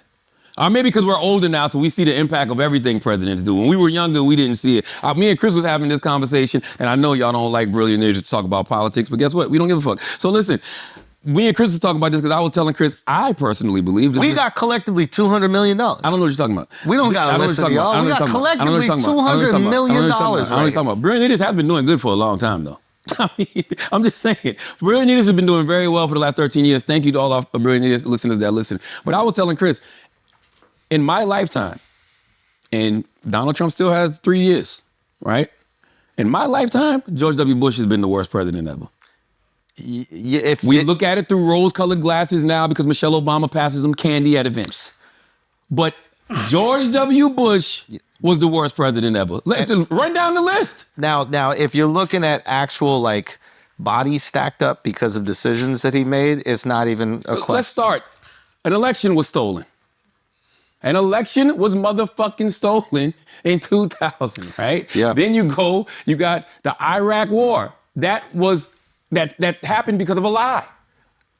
Or maybe because we're older now, so we see the impact of everything presidents do. When we were younger, we didn't see it. Me and Chris was having this conversation, and I know y'all don't like brilliant idiots to talk about politics, but guess what? We don't give a fuck. So listen, me and Chris was talking about this because I was telling Chris, I personally believe this. We got collectively $200 million. I don't know what you're talking about. We don't got to listen to y'all. We got collectively $200 million. I don't know what you're talking about. Brilliant idiots has been doing good for a long time, though. I mean, I'm just saying, Brilliant Idiots have been doing very well for the last 13 years. Thank you to all our Brilliant Idiots listeners that listen. But I was telling Chris, in my lifetime, and Donald Trump still has 3 years, right? In my lifetime, George W. Bush has been the worst president ever. If we look at it through rose-colored glasses now because Michelle Obama passes them candy at events. But George W. Bush was the worst president ever. Let's just run down the list. Now, if you're looking at actual like bodies stacked up because of decisions that he made, it's not even a question. Let's start. An election was stolen. An election was motherfucking stolen in 2000, right? Yeah. Then you got the Iraq War. That happened because of a lie.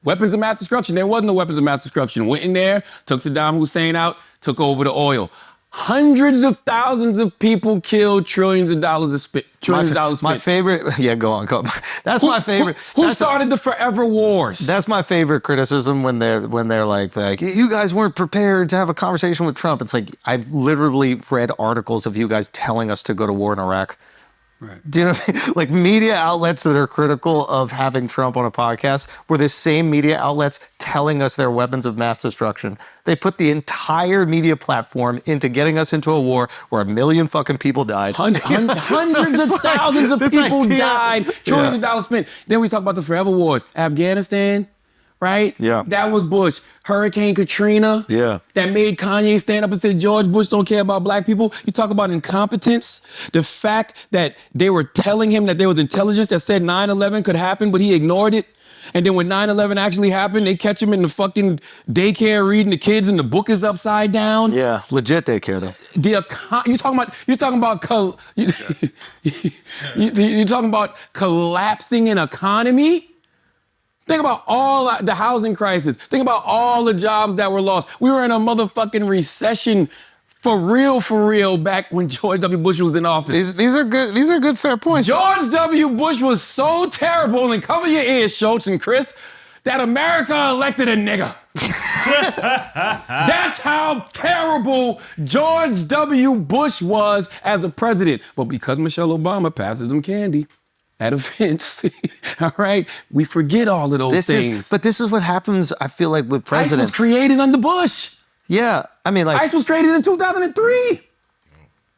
Weapons of mass destruction. There wasn't no weapons of mass destruction. Went in there, took Saddam Hussein out, took over the oil. Hundreds of thousands of people killed, trillions of dollars spent. My favorite, yeah, go on. That's my favorite. Who started the forever wars? That's my favorite criticism when they're like, you guys weren't prepared to have a conversation with Trump. It's like, I've literally read articles of you guys telling us to go to war in Iraq. Right. Do you know what I mean? Like media outlets that are critical of having Trump on a podcast were the same media outlets telling us they're weapons of mass destruction. They put the entire media platform into getting us into a war where 1 million fucking people died. Hundreds of thousands of people died, trillions of dollars spent. Then we talk about the forever wars. Afghanistan, right? Yeah. That was Bush. Hurricane Katrina. Yeah. That made Kanye stand up and say George Bush don't care about black people. You talk about incompetence. The fact that they were telling him that there was intelligence that said 9/11 could happen, but he ignored it. And then when 9/11 actually happened, they catch him in the fucking daycare reading the kids and the book is upside down. Yeah, legit daycare though. You're talking about collapsing an economy? Think about all the housing crisis. Think about all the jobs that were lost. We were in a motherfucking recession for real back when George W. Bush was in office. These are good fair points. George W. Bush was so terrible, and cover your ears, Schulz and Chris, that America elected a nigger. That's how terrible George W. Bush was as a president. But because Michelle Obama passes them candy at events, all right, we forget all of those things. But this is what happens, I feel like, with presidents. ICE was created under Bush. Yeah, I mean, like... ICE was created in 2003.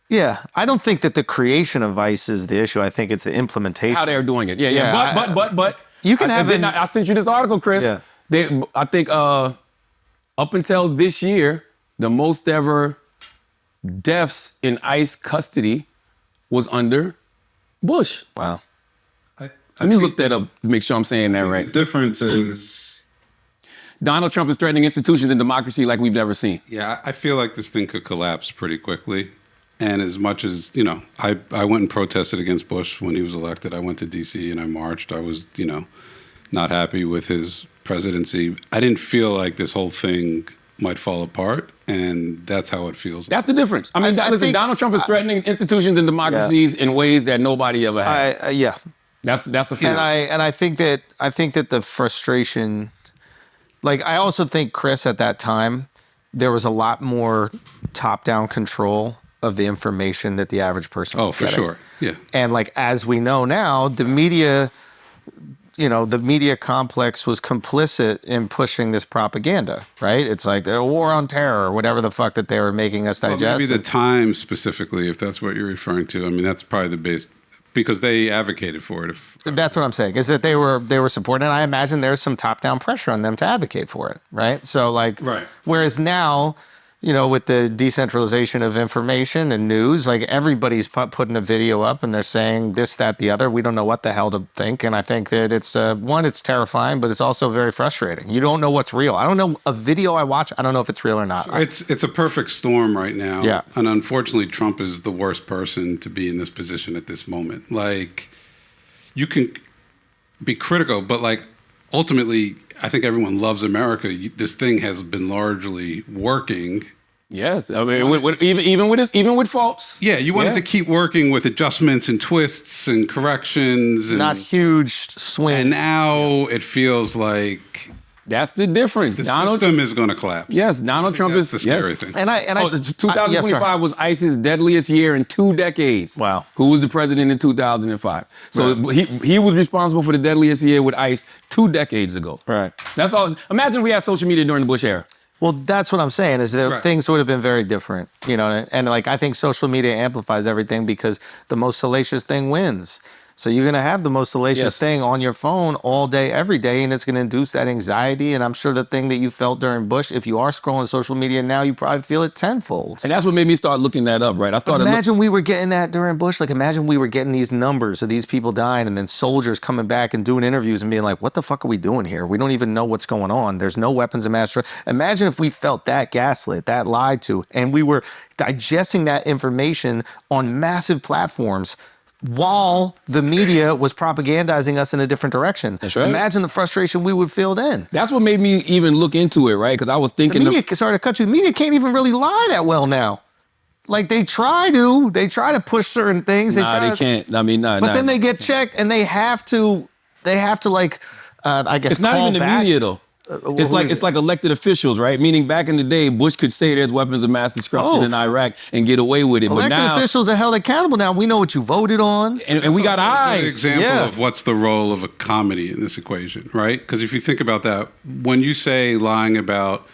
Yeah, I don't think that the creation of ICE is the issue. I think it's the implementation. How they're doing it. Yeah. But you can have it. I sent you this article, Chris. Yeah. I think up until this year, the most ever deaths in ICE custody was under Bush. Wow. Let me look that up to make sure I'm saying that right. The difference is, Donald Trump is threatening institutions and democracy like we've never seen. yeah, I feel like this thing could collapse pretty quickly. And as much as, you know, I went and protested against Bush when he was elected. I went to D.C. and I marched. I was, you know, not happy with his presidency. I didn't feel like this whole thing might fall apart, and that's how it feels. That's the difference. I mean, listen, Donald Trump is threatening institutions and democracies in ways that nobody ever has. Yeah. That's a fact. And I think that the frustration, like, I also think, Chris, at that time, there was a lot more top-down control of the information that the average person was getting. Sure. Yeah. And, like, as we know now, the media, you know, the media complex was complicit in pushing this propaganda, right? It's like the war on terror or whatever the fuck that they were making us digest. Well, maybe the Times specifically, if that's what you're referring to. I mean, that's probably the base, because they advocated for it. That's what I'm saying, is that they were supporting it. And I imagine there's some top-down pressure on them to advocate for it, right? So, like, whereas now, you know, with the decentralization of information and news, like, everybody's putting a video up and they're saying this, that, the other. We don't know what the hell to think. And I think that it's, one, it's terrifying, but it's also very frustrating. You don't know what's real. I don't know, a video I watch, I don't know if it's real or not. It's a perfect storm right now. Yeah. And unfortunately, Trump is the worst person to be in this position at this moment. Like, you can be critical, but, like, ultimately, I think everyone loves America. This thing has been largely working. Yes, I mean, even with faults. Yeah, you wanted to keep working with adjustments and twists and corrections. And, not huge swings. And now it feels like that's the difference. The system is going to collapse. Yes, Donald Trump is the scary thing. And 2025 was ICE's deadliest year in 2 decades. Wow. Who was the president in 2005? So he was responsible for the deadliest year with ICE 2 decades ago. Right. That's all. Imagine if we had social media during the Bush era. Well, that's what I'm saying, is that things would have been very different, you know, and like, I think social media amplifies everything because the most salacious thing wins. So you're going to have the most salacious thing on your phone all day, every day, and it's going to induce that anxiety. And I'm sure the thing that you felt during Bush, if you are scrolling social media now, you probably feel it tenfold. And that's what made me start looking that up, right? Imagine we were getting that during Bush. Like, imagine we were getting these numbers of these people dying and then soldiers coming back and doing interviews and being like, what the fuck are we doing here? We don't even know what's going on. There's no weapons of mass destruction. Imagine if we felt that gaslit, that lied to, and we were digesting that information on massive platforms while the media was propagandizing us in a different direction. That's right. Imagine the frustration we would feel then. That's what made me even look into it, right? Because I was thinking... The media, sorry to cut you, the media can't even really lie that well now. Like, they try to push certain things. They can't. I mean, But then they get checked and they have to like, I guess, it's not even back. The media, though. It's like elected officials, right? Meaning back in the day, Bush could say there's weapons of mass destruction in Iraq and get away with it. Elected but now officials are held accountable now. We know what you voted on. And we got eyes. An example of what's the role of a comedy in this equation, right? Because if you think about that, when you say lying about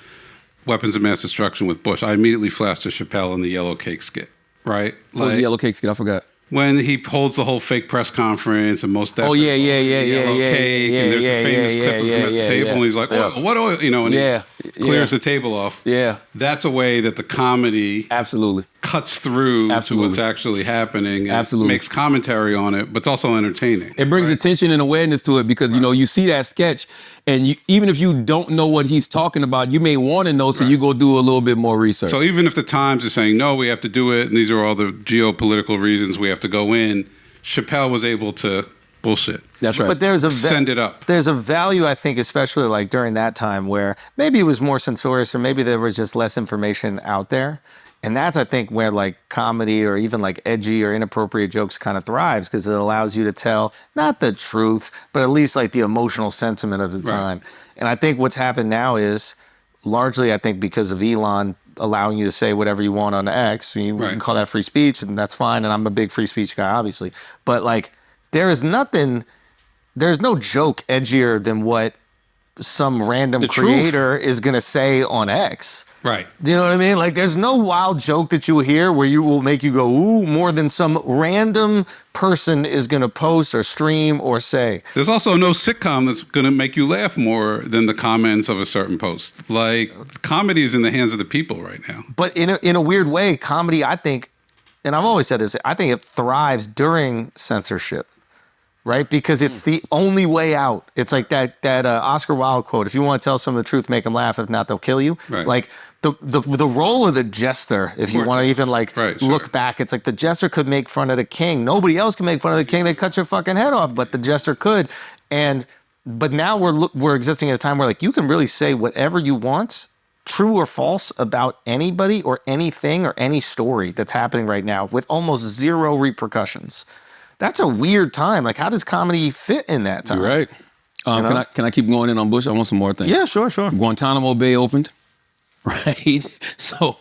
weapons of mass destruction with Bush, I immediately flash to Chappelle in the Yellow Cake skit, right? What was the Yellow Cake skit? I forgot. When he holds the whole fake press conference and most definitely cake, and there's the famous clip of him at the table, and he's like, "Oh, what oil?" You know, and he clears the table off. Yeah, that's a way that the comedy cuts through to what's actually happening. And makes commentary on it, but it's also entertaining. It brings attention and awareness to it because you know you see that sketch, and even if you don't know what he's talking about, you may want to know, so you go do a little bit more research. So even if the Times is saying no, we have to do it, and these are all the geopolitical reasons we have to go in, Chappelle was able to bullshit. That's right. But there's a Send it up. There's a value, I think, especially like during that time where maybe it was more censorious or maybe there was just less information out there. And that's, I think, where like comedy or even like edgy or inappropriate jokes kind of thrives because it allows you to tell not the truth, but at least like the emotional sentiment of the time. And I think what's happened now is largely, I think, because of Elon allowing you to say whatever you want on X. You can call that free speech, and that's fine. And I'm a big free speech guy, obviously. But like, there's no joke edgier than what some random creator is going to say on X. Right. Do you know what I mean? Like, there's no wild joke that you will hear where you will make you go, ooh, more than some random person is going to post or stream or say. There's also no sitcom that's going to make you laugh more than the comments of a certain post. Like, comedy is in the hands of the people right now. But in a weird way, comedy, I think, and I've always said this, I think it thrives during censorship. Right? Because it's the only way out. It's like that Oscar Wilde quote, if you want to tell someone the truth, make them laugh. If not, they'll kill you. Right. Like the role of the jester, if you want to even like look back, it's like the jester could make fun of the king. Nobody else can make fun of the king. They cut your fucking head off, but the jester could. But now we're existing at a time where like you can really say whatever you want, true or false, about anybody or anything or any story that's happening right now with almost zero repercussions. That's a weird time. Like, how does comedy fit in that time? You're right. Can I keep going in on Bush? I want some more things. Yeah, sure. Guantanamo Bay opened, right? So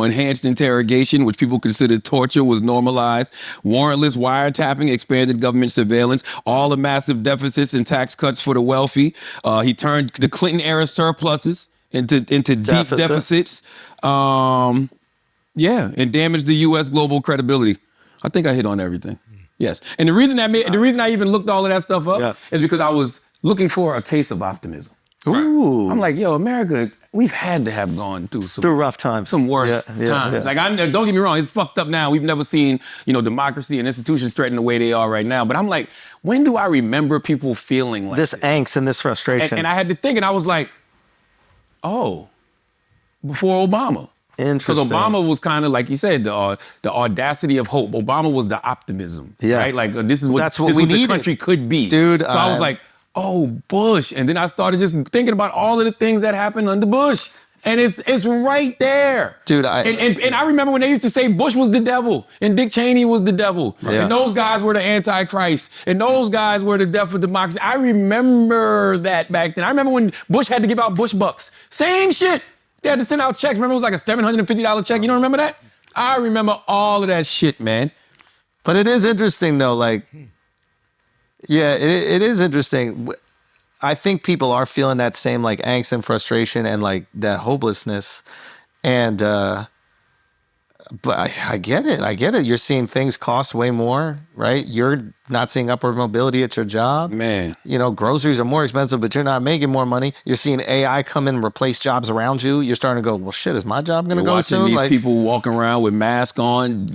enhanced interrogation, which people considered torture, was normalized. Warrantless wiretapping expanded government surveillance. All the massive deficits and tax cuts for the wealthy. He turned the Clinton-era surpluses into deep deficits. And damaged the U.S. global credibility. I think I hit on everything. Yes, and the reason I even looked all of that stuff up is because I was looking for a case of optimism. Ooh. I'm like, yo, America, we've had to have gone through through rough times, some worse times. Yeah. Like, don't get me wrong, it's fucked up now. We've never seen, democracy and institutions threatened the way they are right now. But I'm like, when do I remember people feeling like this angst and this frustration? And I had to think, and I was like, oh, before Obama. Interesting. Because Obama was kind of, like you said, the audacity of hope. Obama was the optimism, right? Like, this is what the country could be. Dude, so I was like, oh, Bush. And then I started just thinking about all of the things that happened under Bush. And it's right there. Dude, and I remember when they used to say Bush was the devil and Dick Cheney was the devil. Yeah. And those guys were the Antichrist. And those guys were the death of democracy. I remember that back then. I remember when Bush had to give out Bush bucks. Same shit. They had to send out checks. Remember, it was like a $750 check. You don't remember that? I remember all of that shit, man. But it is interesting, though. Like, yeah, it is interesting. I think people are feeling that same, like, angst and frustration and, like, that hopelessness. And, but I get it. You're seeing things cost way more, right? You're not seeing upward mobility at your job. Man. Groceries are more expensive, but you're not making more money. You're seeing AI come in and replace jobs around you. You're starting to go, well, shit, is my job going to go soon? Watching these people walking around with masks on,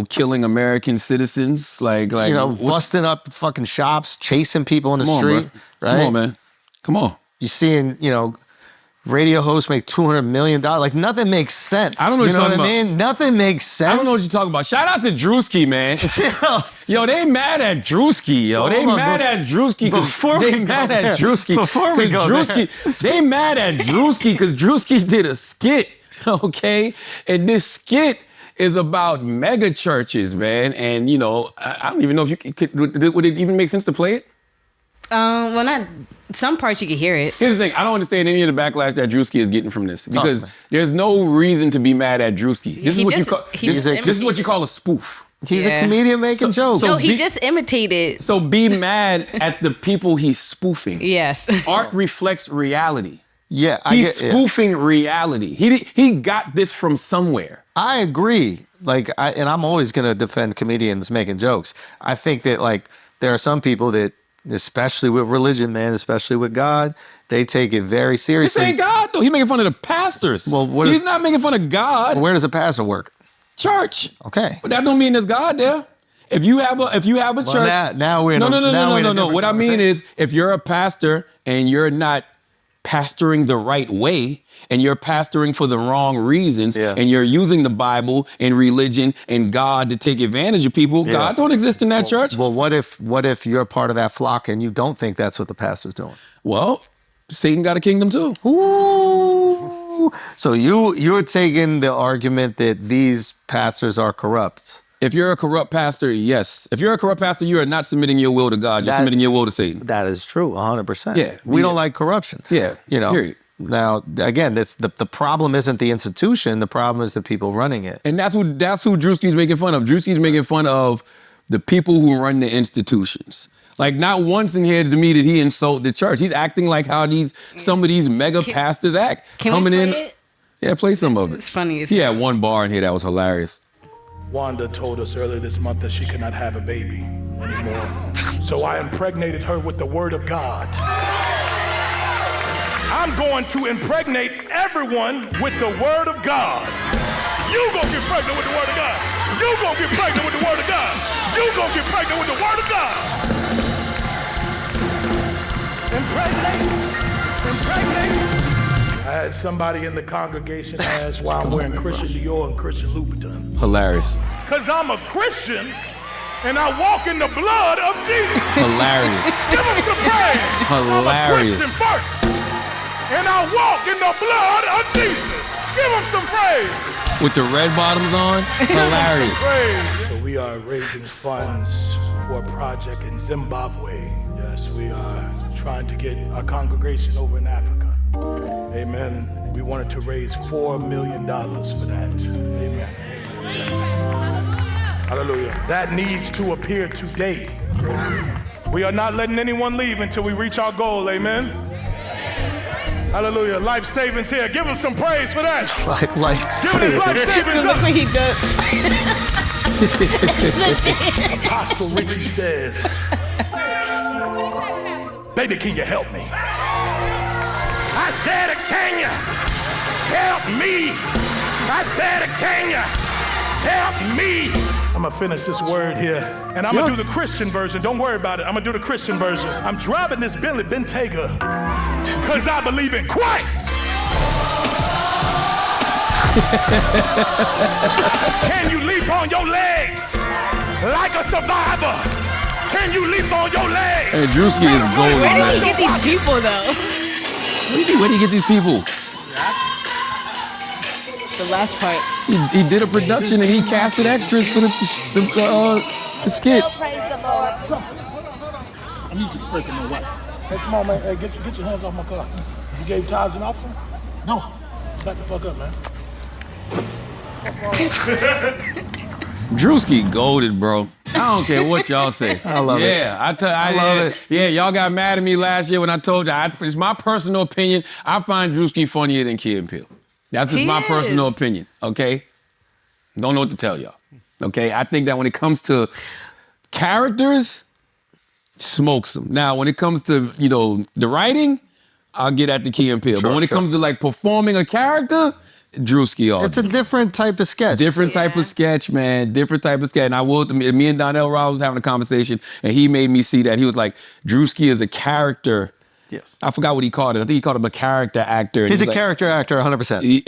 killing American citizens. Busting up fucking shops, chasing people in the street. Right? Come on, man. Come on. You're seeing, radio hosts make $200 million. Like, nothing makes sense. I don't know what I mean? Nothing makes sense. I don't know what you're talking about. Shout out to Druski, man. Yo, they mad at Druski, yo. They mad at Druski. They mad at Druski because Druski did a skit, okay? And this skit is about mega churches, man. And, I don't even know if you could, would it even make sense to play it? Well, not some parts you can hear it. Here's the thing. I don't understand any of the backlash that Druski is getting from this because there's no reason to be mad at Druski. This is what you call a spoof. He's a comedian making jokes. No, he just imitated. So be mad at the people he's spoofing. Yes. Art reflects reality. Yeah, he's spoofing reality. He got this from somewhere. I agree. And I'm always going to defend comedians making jokes. I think that there are some people that, especially with religion, man, especially with God, they take it very seriously. This ain't God, though. He's making fun of the pastors. Well, he's not making fun of God. Where does a pastor work? Church. Okay. But that don't mean there's God there. If you have a church. Now we're in No. What I mean is, if you're a pastor and you're not pastoring the right way and you're pastoring for the wrong reasons and you're using the Bible and religion and God to take advantage of people, God don't exist in that church. Well, what if you're part of that flock and you don't think that's what the pastor's doing? Well, Satan got a kingdom too. Ooh. So you're taking the argument that these pastors are corrupt. If you're a corrupt pastor, yes. If you're a corrupt pastor, you are not submitting your will to God. You're submitting your will to Satan. That is true, 100%. Yeah. We don't like corruption. Yeah, You know. period. Now, again, that's the problem isn't the institution. The problem is the people running it. And that's who Druski's making fun of. Druski's making fun of the people who run the institutions. Like, not once in here to me did he insult the church. He's acting like how some of these mega pastors act. Can coming we in. play it? Yeah, play some of it. It's funny as He had one bar in here that was hilarious. Wanda told us earlier this month that she could not have a baby anymore. So I impregnated her with the word of God. I'm going to impregnate everyone with the word of God. You gonna get pregnant with the word of God. You gonna get pregnant with the word of God. You gonna get pregnant with the word of God. Impregnate. I had somebody in the congregation ask why I'm wearing Christian Dior and Christian Louboutin. Hilarious. Because I'm a Christian and I walk in the blood of Jesus. Hilarious. Give him some praise. Hilarious. I'm a Christian first. And I walk in the blood of Jesus. Give him some praise. With the red bottoms on, hilarious. Praise. So we are raising funds for a project in Zimbabwe. Yes, we are trying to get our congregation over in Africa. Amen. We wanted to raise $4 million for that. Amen. Hallelujah. That needs to appear today. We are not letting anyone leave until we reach our goal. Amen. Hallelujah. Life savings here. Give him some praise for that. Life Give him his life savings Look up. what he does. Apostle Richie says, baby, can you help me? I said, can you help me? I said, can you help me? I'm gonna finish this word here, and I'm gonna do the Christian version. Don't worry about it. I'm gonna do the Christian version. I'm driving this Bentley Bentayga because I believe in Christ. Can you leap on your legs like a survivor? Can you leap on your legs? Hey, Druski is golden, Where man. did he get these people, though? Where do you get these people? The last part. He did a production and he casted extras for the skit. I need you to pray for my wife. Hey, come on, man. Hey, get your hands off my car. You gave tithes and offering? No. Back the fuck up, man. Druski golded, bro. I don't care what y'all say. I love it. Yeah, I love it. Yeah, y'all got mad at me last year when I told you. It's my personal opinion. I find Druski funnier than Key and Peele. That's just my personal opinion, okay? Don't know what to tell y'all, okay? I think that when it comes to characters, smokes them. Now, when it comes to, the writing, I'll get at the Key and Peele. But when it comes to, like, performing a character, Druski all It's a different type of sketch. Different type of sketch, man. Different type of sketch. And I will, me and Donnell Ross was having a conversation, and he made me see that. He was like, Druski is a character. Yes. I forgot what he called it. I think he called him a character actor. And He's a like, character actor, 100%.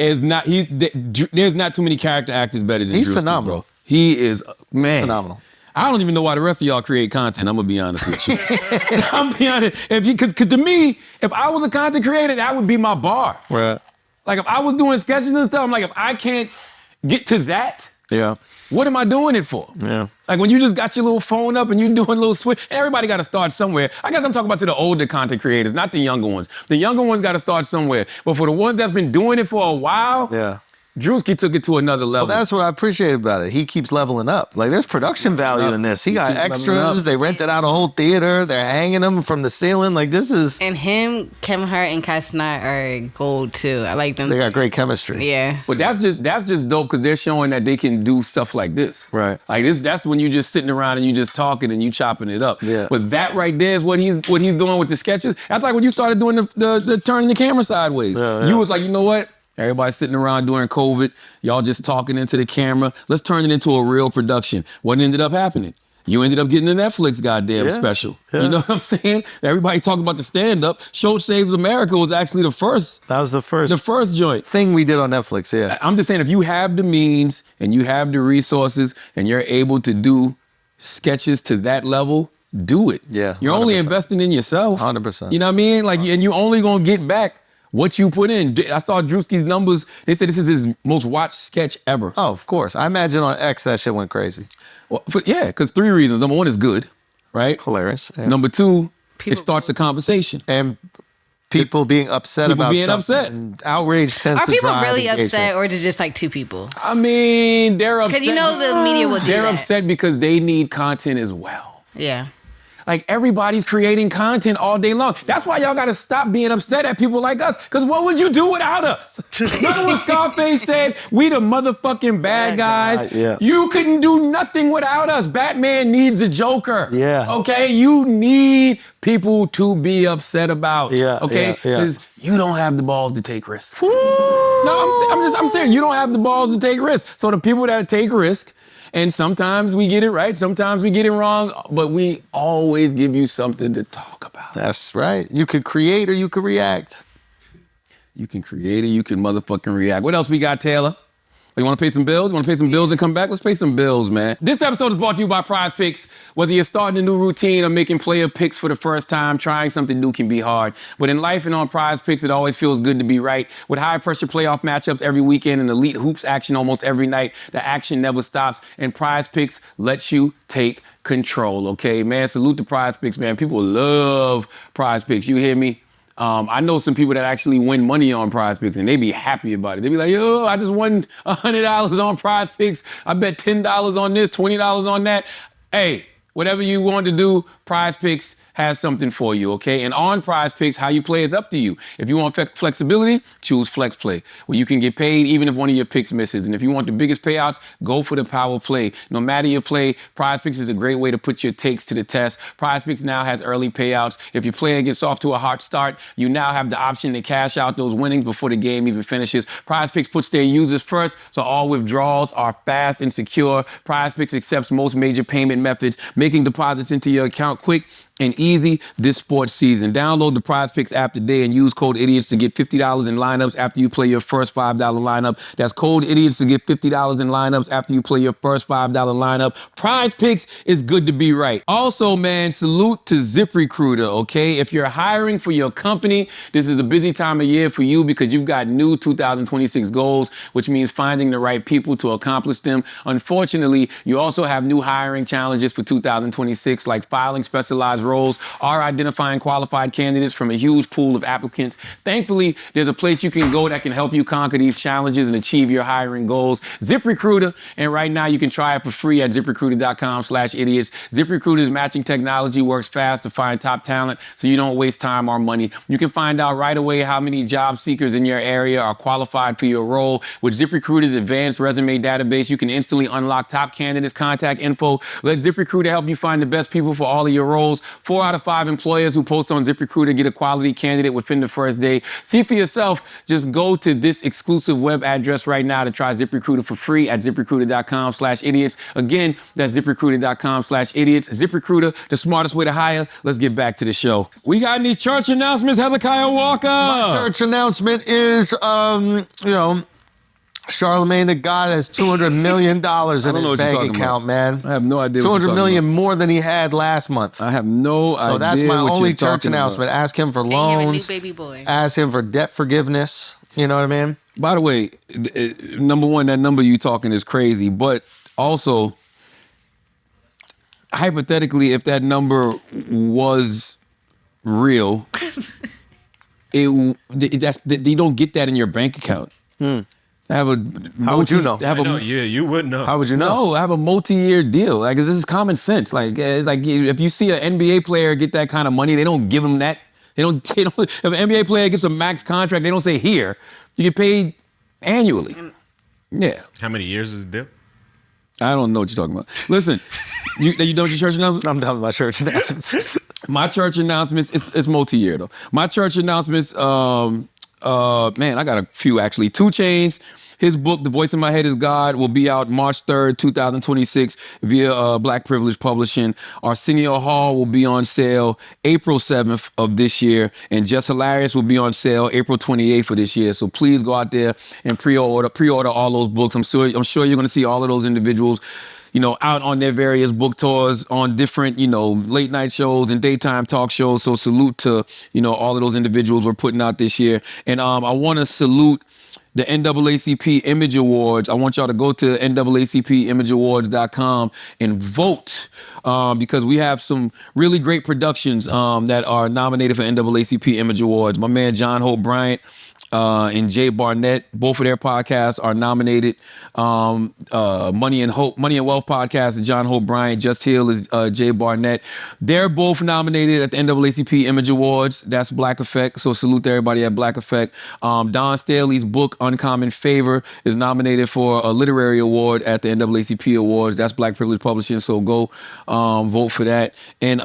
There's not too many character actors better than He's Druski, phenomenal. bro. He is, man. Phenomenal. I don't even know why the rest of y'all create content. I'm gonna be honest with you. I'm be honest. Because to me, if I was a content creator, that would be my bar. Right. Like if I was doing sketches and stuff, I'm like, if I can't get to that, Yeah. what am I doing it for? Yeah. Like when you just got your little phone up and you doing a little switch, everybody got to start somewhere. I guess I'm talking about to the older content creators, not the younger ones. The younger ones got to start somewhere. But for the ones that's been doing it for a while, Yeah. Druski took it to another level. Well, that's what I appreciate about it. He keeps leveling up. Like, there's production value in this. He got keeps leveling extras. up. They rented out a whole theater. They're hanging them from the ceiling. Like, this is... And him, Kevin Hart, and Kai Cenat are gold, too. I like them. They got great chemistry. Yeah. But that's just dope because they're showing that they can do stuff like this. Right. Like this, that's when you just sitting around and you just talking and you chopping it up. Yeah. But that right there is what he's doing with the sketches. That's like when you started doing the turning the camera sideways. Yeah, yeah. You was like, you know what? Everybody sitting around during COVID, y'all just talking into the camera. Let's turn it into a real production. What ended up happening? You ended up getting the Netflix goddamn special. Yeah. You know what I'm saying? Everybody talked about the stand-up. Schulz Saves America was actually the first. That was the first joint. thing we did on Netflix, yeah. I'm just saying, if you have the means and you have the resources and you're able to do sketches to that level, do it. Yeah, You're only 100%. investing in yourself. 100%. You know what I mean? Like, and you're only gonna get back what you put in. I saw Druski's numbers. They said this is his most watched sketch ever. Oh, of course. I imagine on X that shit went crazy. Well, because 3 reasons. Number 1 is good, right? Hilarious. Yeah. Number 2, it starts a conversation. And people being upset People about being something. upset. And outrage tends Are to people drive really engagement. upset, or is it just like 2 people? I mean, they're upset. Because you know the media will do They're that. upset because they need content as well. Yeah. Like, everybody's creating content all day long. That's why y'all gotta stop being upset at people like us. Because what would you do without us? Remember what Scarface said? We the motherfucking bad guys. Yeah. You couldn't do nothing without us. Batman needs a Joker. Yeah. Okay? You need people to be upset about. Yeah, Okay? yeah, yeah. Because you don't have the balls to take risks. No, I'm saying you don't have the balls to take risks. So the people that take risk, and sometimes we get it right, sometimes we get it wrong, but we always give you something to talk about. That's right. You could create or you could react. You can create it, you can motherfucking react. What else we got, Taylor? You want to pay some bills? You want to pay some bills and come back? Let's pay some bills, man. This episode is brought to you by Prize Picks. Whether you're starting a new routine or making player picks for the first time, trying something new can be hard. But in life and on Prize Picks, it always feels good to be right. With high-pressure playoff matchups every weekend and elite hoops action almost every night, the action never stops. And Prize Picks lets you take control, okay? Man, salute to Prize Picks, man. People love Prize Picks. You hear me? I know some people that actually win money on Prize Picks, and they be happy about it. They be like, yo, I just won $100 on Prize Picks. I bet $10 on this, $20 on that. Hey, whatever you want to do, Prize Picks has something for you, okay? And on Prize Picks, how you play is up to you. If you want flexibility, choose Flex Play, where you can get paid even if one of your picks misses. And if you want the biggest payouts, go for the Power Play. No matter your play, Prize Picks is a great way to put your takes to the test. Prize Picks now has early payouts. If your player gets off to a hot start, you now have the option to cash out those winnings before the game even finishes. Prize Picks puts their users first, so all withdrawals are fast and secure. Prize Picks accepts most major payment methods, making deposits into your account quick and easy this sports season. Download the Prize Picks app today and use code IDIOTS to get $50 in lineups after you play your first $5 lineup. That's code IDIOTS to get $50 in lineups after you play your first $5 lineup. Prize Picks is good to be right. Also, man, salute to ZipRecruiter, okay? If you're hiring for your company, this is a busy time of year for you because you've got new 2026 goals, which means finding the right people to accomplish them. Unfortunately, you also have new hiring challenges for 2026, like filing specialized roles or identifying qualified candidates from a huge pool of applicants. Thankfully, there's a place you can go that can help you conquer these challenges and achieve your hiring goals. ZipRecruiter, and right now you can try it for free at ZipRecruiter.com/idiots. ZipRecruiter's matching technology works fast to find top talent so you don't waste time or money. You can find out right away how many job seekers in your area are qualified for your role. With ZipRecruiter's advanced resume database, you can instantly unlock top candidates' contact info. Let ZipRecruiter help you find the best people for all of your roles. 4 out of 5 employers who post on ZipRecruiter get a quality candidate within the first day. See for yourself. Just go to this exclusive web address right now to try ZipRecruiter for free at ZipRecruiter.com/idiots. Again, that's ZipRecruiter.com/idiots. ZipRecruiter, the smartest way to hire. Let's get back to the show. We got any church announcements, Hezekiah Walker? My church announcement is, Charlemagne the God has $200 million in his bank account, man. I have no idea. $200 million more than he had last month. I have no idea. So that's my what only you're church talking announcement. about. Ask him for And you have a new loans. baby boy. Ask him for debt forgiveness. You know what I mean? By the way, number one, that number you talking is crazy. But also, hypothetically, if that number was real, you don't get that in your bank account. How would you know? You would know. How would you know? No, I have a multi-year deal. Like, this is common sense. Like if you see an NBA player get that kind of money, they don't give them that. They don't. If an NBA player gets a max contract, they don't say here. You get paid annually. Yeah. How many years is the deal? I don't know what you're talking about. Listen, you done with your church announcements? I'm done with my church announcements. My church announcements, it's multi-year though. My church announcements, man, I got a few actually. 2 Chainz, His book, The Voice in My Head is God, will be out March 3rd, 2026 via Black Privilege Publishing. Arsenio Hall will be on sale April 7th of this year, and Just Hilarious will be on sale April 28th of this year. So please go out there and pre-order all those books. I'm sure you're going to see all of those individuals, out on their various book tours, on different, late night shows and daytime talk shows. So salute to, all of those individuals we're putting out this year. And I want to salute the NAACP Image Awards. I want y'all to go to NAACPImageAwards.com and vote because we have some really great productions that are nominated for NAACP Image Awards. My man John Hope Bryant and Jay Barnett, both of their podcasts are nominated. Money and Wealth podcast is John Hope Bryant. Just Heal is Jay Barnett. They're both nominated at the NAACP Image Awards. That's Black Effect. So salute to everybody at Black Effect. Don Staley's book Uncommon Favor is nominated for a literary award at the NAACP Awards. That's Black Privilege Publishing. So go vote for that. And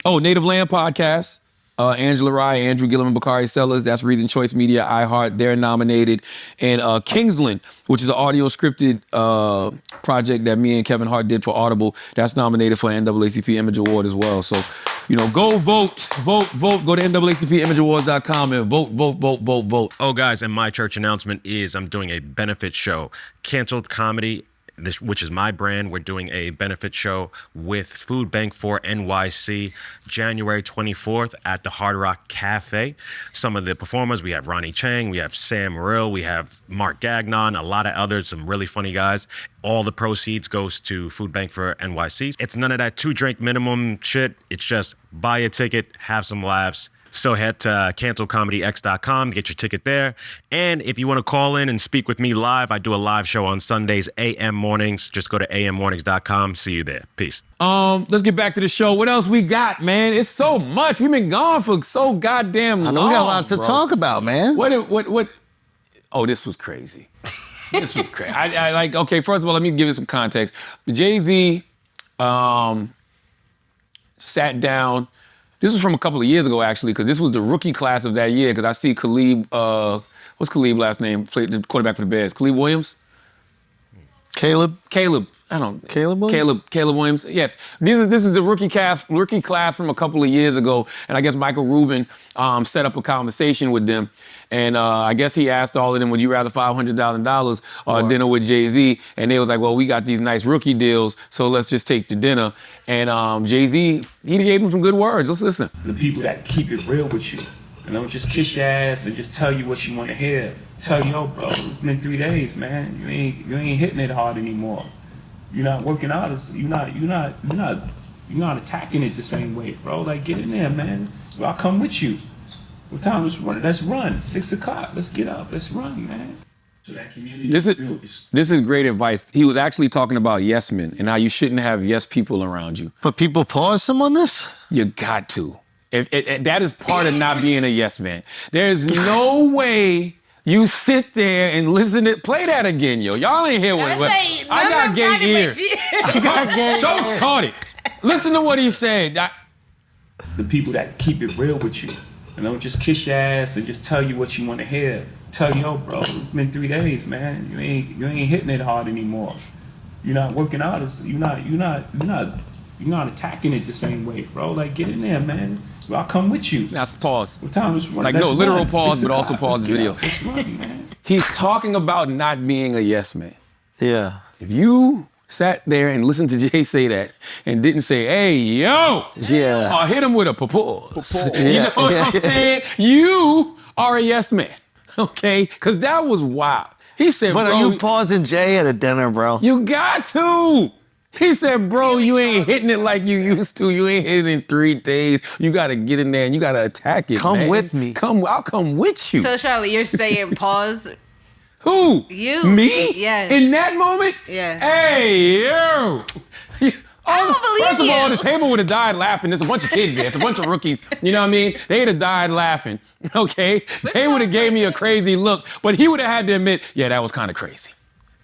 Native Land podcast. Angela Rye, Andrew Gillum, and Bakari Sellers. That's Reason Choice Media, iHeart. They're nominated. And Kingsland, which is an audio scripted project that me and Kevin Hart did for Audible, that's nominated for an NAACP Image Award as well. So, go vote. Go to NAACPImageAwards.com and vote. Oh, guys, and my church announcement is I'm doing a benefit show. Canceled Comedy, which is my brand. We're doing a benefit show with Food Bank for NYC, January 24th at the Hard Rock Cafe. Some of the performers, we have Ronnie Chang, we have Sam Morrill, we have Mark Gagnon, a lot of others, some really funny guys. All the proceeds goes to Food Bank for NYC. It's none of that 2-drink minimum shit. It's just buy a ticket, have some laughs. So head to cancelcomedyx.com to get your ticket there. And if you want to call in and speak with me live, I do a live show on Sundays, AM mornings. Just go to ammornings.com. See you there. Peace. Let's get back to the show. What else we got, man? It's so much. We've been gone for so goddamn long. I know we got lots to talk about, man. What? Oh, this was crazy. This was crazy. Okay, first of all, let me give you some context. Jay-Z sat down. This was from a couple of years ago, actually, because this was the rookie class of that year, because I see Khalib, what's Khalib's last name? Played the quarterback for the Bears. Khalib Williams? Caleb. I don't. Caleb Williams? Caleb Williams. Yes. This is the rookie class from a couple of years ago, and I guess Michael Rubin set up a conversation with them, and I guess he asked all of them, would you rather $500,000 or dinner with Jay-Z? And they was like, well, we got these nice rookie deals, so let's just take the dinner. And Jay-Z, he gave him some good words. Let's listen. The people that keep it real with you. Don't just kiss your ass and just tell you what you want to hear. Tell you, bro, it's been 3 days, man. You ain't hitting it hard anymore. You're not working out. You're not attacking it the same way, bro. Like, get in there, man. Well, I'll come with you. What time? Let's run. 6 o'clock. Let's get up. Let's run, man. So that community. This is great advice. He was actually talking about yes men and how you shouldn't have yes people around you. But people pause him on this? You got to. That is part of not being a yes man. There's no way you sit there and listen to play that again, yo. Y'all ain't hear what I got gay ears. Schulz caught it. Listen to what he said. The people that keep it real with you. Don't just kiss your ass and just tell you what you want to hear. Tell you, bro, it's been 3 days, man. You ain't hitting it hard anymore. You're not working out. You're not attacking it the same way, bro. Like, get in there, man. Well, I'll come with you. Now pause. What time is like no literal pause, but also pause the video. Let's run, man. He's talking about not being a yes man. Yeah. If you sat there and listened to Jay say that and didn't say, hey, yo, yeah, or hit him with a pause. You know what I'm saying? You are a yes man, okay? Because that was wild. He said, but bro, are you pausing Jay at a dinner, bro? You got to. He said, bro, you ain't hitting it like you used to. You ain't hitting it in 3 days. You got to get in there and you got to attack it, Come with me. I'll come with you. So, Charla, you're saying pause? Who? You. Me? Yeah. In that moment? Yeah. Hey, yo. I don't believe First of all, the table would have died laughing. There's a bunch of kids there. It's a bunch of rookies. You know what I mean? They'd have died laughing. Okay? Jay would have gave me a crazy look, but he would have had to admit, yeah, that was kind of crazy.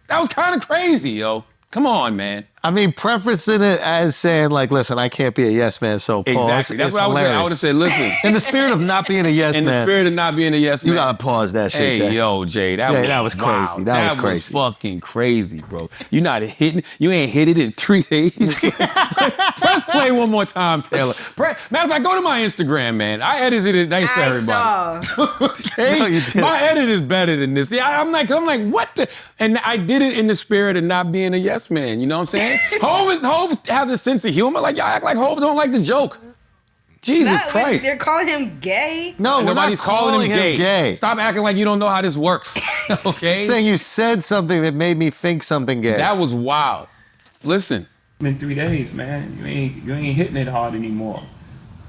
That was kind of crazy, yo. Come on, man. I mean, preferencing it as saying, like, listen, I can't be a yes man, so pause. Exactly. That's It's what I would say. I would have hilarious. said, listen. In the spirit of not being a yes In man. the spirit of not being a yes man. You gotta pause that shit, Hey, Jay. yo, Jay, that was crazy. wow. That was crazy. Fucking crazy, bro. You ain't hit it in 3 days. Press play one more time, Taylor. Matter of fact, go to my Instagram, man. I edited it nice for everybody. Okay? No, you didn't. My edit is better than this. See, I'm like, what the? And I did it in the spirit of not being a yes man. You know what I'm saying? Hov has a sense of humor. Like, y'all act like Hov don't like the joke. Jesus Christ. They're calling him gay? No, we're not Nobody's calling him gay. Stop acting like you don't know how this works. Okay? Saying you said something that made me think something gay. That was wild. Listen. In 3 days, man. You ain't hitting it hard anymore.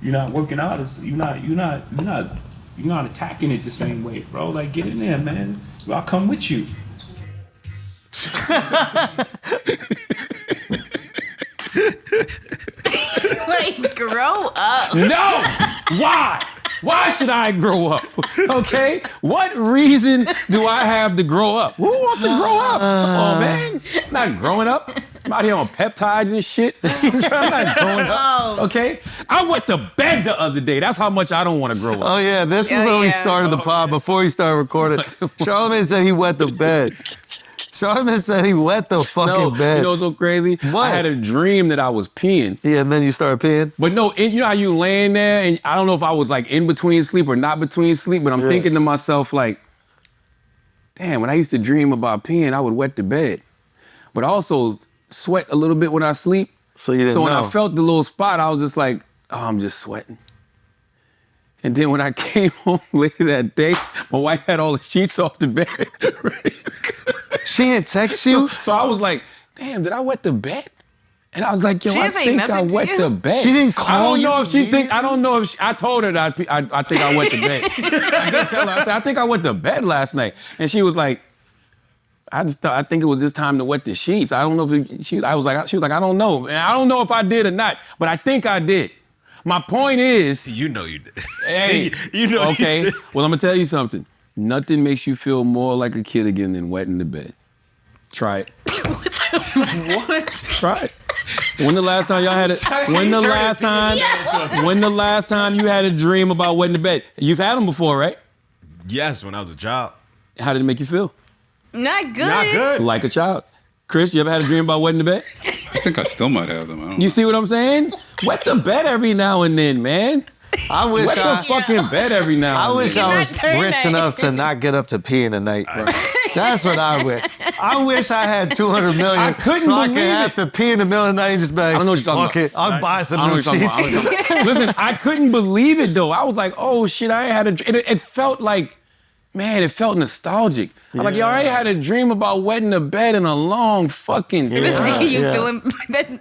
You're not working out. You're not attacking it the same way, bro. Like, get in there, man. I'll come with you. Like, grow up. No! Why? Why should I grow up? Okay? What reason do I have to grow up? Who wants to grow up? Come on, man. I'm not growing up. I'm out here on peptides and shit. I'm not growing up. Okay? I went to bed the other day. That's how much I don't want to grow up. Oh yeah, this is when we started the pod before he started recording. Charlamagne said he wet the bed. Charlamagne said he wet the fucking bed. You know what's so crazy? What? I had a dream that I was peeing. Yeah, and then you started peeing? But no, you know how you laying there and I don't know if I was like in between sleep or not between sleep, but I'm thinking to myself like, damn, when I used to dream about peeing, I would wet the bed. But I also sweat a little bit when I sleep. So you didn't So when know. I felt the little spot, I was just like, oh, I'm just sweating. And then when I came home later that day, my wife had all the sheets off the bed. She didn't text you? So I was like, damn, did I wet the bed? And I was like, yo, She I didn't say think I nothing to wet you? the bed. She didn't call you? I don't know if I told her that I think I wet the bed. I did tell her, I said, I think I wet the bed last night. And she was like, I think it was this time to wet the sheets. I don't know if she was like, I don't know. And I don't know if I did or not, but I think I did. My point is, You know you did. hey, you know okay. you did. Well, I'm gonna tell you something. Nothing makes you feel more like a kid again than wetting the bed. Try it. What? Try it. When the last time y'all had it? When the last time you had a dream about wetting the bed? You've had them before, right? Yes, when I was a child. How did it make you feel? Not good. Not good. Like a child. Chris, you ever had a dream about wetting the bed? I think I still might have them. I don't You know. see what I'm saying? Wet the bed every now and then, man. I wish Wet the fucking bed every now I and wish then. I was Not turn rich that. enough to not get up to pee in the night. That's what I wish. I wish I had 200 million I couldn't so I could believe have it. to pee in the middle of the night and just be like, I don't know what you're talking fuck about. it, I'll buy I some don't know new what you're talking sheets. about. I don't know what you're talking about. Listen, I couldn't believe it though. I was like, oh shit, I ain't had a dream. It felt like, man, it felt nostalgic. I'm like, yo, I ain't had a dream about wetting the bed in a long fucking This time. making you Yeah. feeling.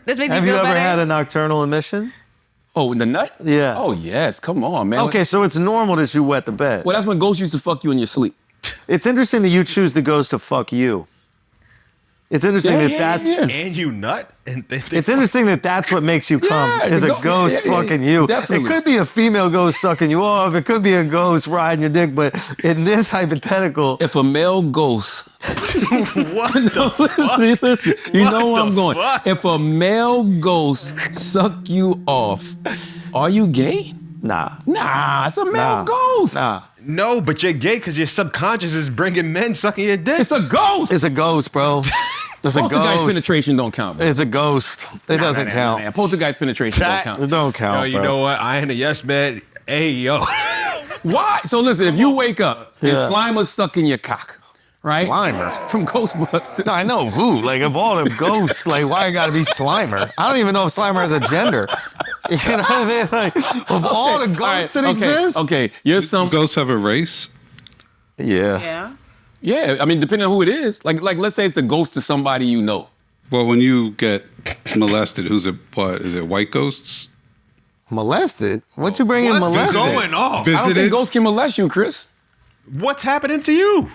This makes Have you you feel ever better. had a nocturnal emission? Oh, the nut? Yeah. Oh, yes. Come on, man. Okay, so it's normal that you wet the bed. Well, that's when ghosts used to fuck you in your sleep. It's interesting that you choose the ghost to fuck you. It's interesting that's And you nut? And It's interesting that that's what makes you come, Yeah, is the a ghost fucking you. definitely. It could be a female ghost sucking you off. It could be a ghost riding your dick. But in this hypothetical, If a male ghost, what the fuck? listen, you What know where I'm the going. fuck? If a male ghost suck you off, are you gay? nah. Nah, it's a male ghost. Nah. No, but you're gay because your subconscious is bringing men sucking your dick. It's a ghost. It's a ghost, bro. It's a Poltergeist ghost. penetration don't count. Bro. It's a ghost. It doesn't count. Nah. Poltergeist penetration don't That- count. It don't count, Yo, you bro. know what? I ain't a yes man. Hey, yo. Why? So listen, if you wake up and Yeah. Slimer's sucking your cock, right? Slimer? From Ghostbusters. No, I know who. Like, of all the ghosts, like, why it gotta be Slimer? I don't even know if Slimer has a gender. You know what I mean? Like, of all the ghosts that exist? Okay, you're some. Ghosts have a race? Yeah. Yeah. Yeah, I mean, depending on who it is. Like, let's say it's the ghost of somebody you know. Well, when you get molested, who's it? What is it? White ghosts? Molested? What you bring in What's molested? going off? I don't think Visited? ghosts can molest you, Chris. What's happening to you?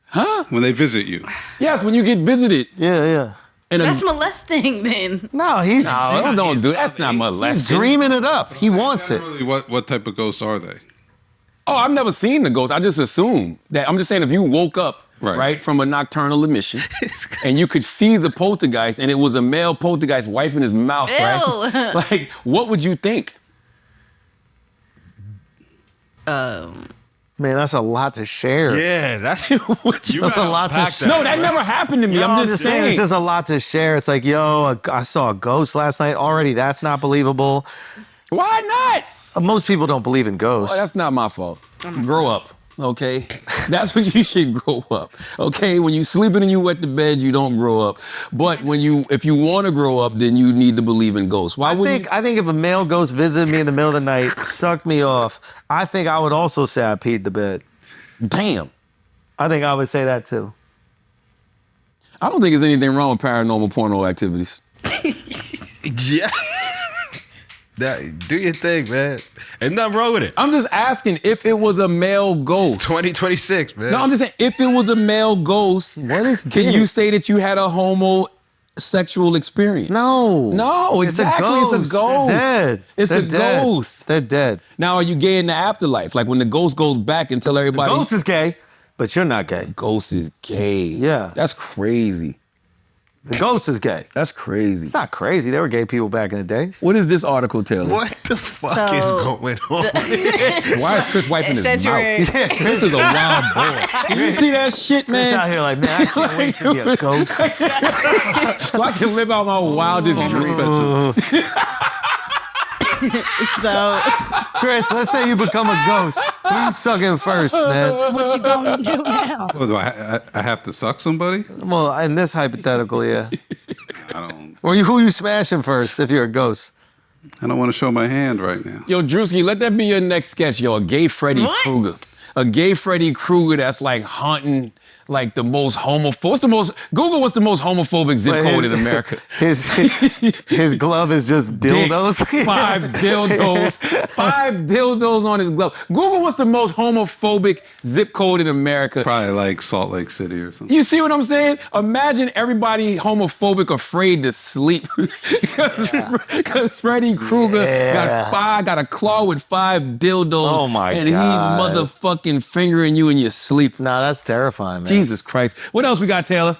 Huh? When they visit you. Yes, when you get visited. Yeah, yeah. And That's molesting then. No, he's no, don't do that. That's not he's molesting. dreaming it up. He wants it. Generally, what type of ghosts are they? Oh, I've never seen the ghost. I just assume that. I'm just saying if you woke up right, from a nocturnal emission, and you could see the poltergeist, and it was a male poltergeist wiping his mouth, right? Like, what would you think? Man, that's a lot to share. Yeah, that's That's a lot to share. No, that never happened to me. Yo, I'm just saying. It's just a lot to share. It's like, yo, I saw a ghost last night. Already, that's not believable. Why not? Most people don't believe in ghosts. Oh, that's not my fault. Grow up, okay? That's when you should grow up, okay? When you sleeping and you wet the bed, you don't grow up. But if you want to grow up, then you need to believe in ghosts. I think if a male ghost visited me in the middle of the night, sucked me off, I think I would also say I peed the bed. Damn. I think I would say that too. I don't think there's anything wrong with paranormal porno activities. Yeah. Do your thing, man. Ain't nothing wrong with it. I'm just asking if it was a male ghost. It's 2026, man. No, I'm just saying if it was a male ghost, can you say that you had a homosexual experience? No, exactly. It's a ghost. They're dead. It's a ghost. They're dead. Now, are you gay in the afterlife? Like when the ghost goes back and tell everybody. The ghost is gay, but you're not gay. Ghost is gay. Yeah. That's crazy. The ghost is gay. That's crazy. It's not crazy. There were gay people back in the day. What is this article telling? What the fuck is going on? Why is Chris wiping his mouth? Yeah. Chris is a wild boy. Did you see that shit, man? Chris out here like, man, I can't wait to be a ghost. So I can live out my wildest dreams. So, Chris, let's say you become a ghost. Who you sucking first, man? What you gonna do now? What, do I have to suck somebody? Well, in this hypothetical, yeah. I don't. Or who you smashing first if you're a ghost? I don't want to show my hand right now. Yo, Druski, let that be your next sketch, yo. A gay Freddy Krueger. A gay Freddy Krueger that's like haunting like the most homophobic. Google what's the most homophobic zip code in America. His glove is just dildos. Dicks, 5 dildos. 5 dildos on his glove. Google what's the most homophobic zip code in America. Probably like Salt Lake City or something. You see what I'm saying? Imagine everybody homophobic afraid to sleep. Because Freddy Krueger got a claw with 5 dildos. Oh my and God. he's motherfucking fingering you in your sleep. Nah, that's terrifying, man. Jesus Christ. What else we got, Taylor?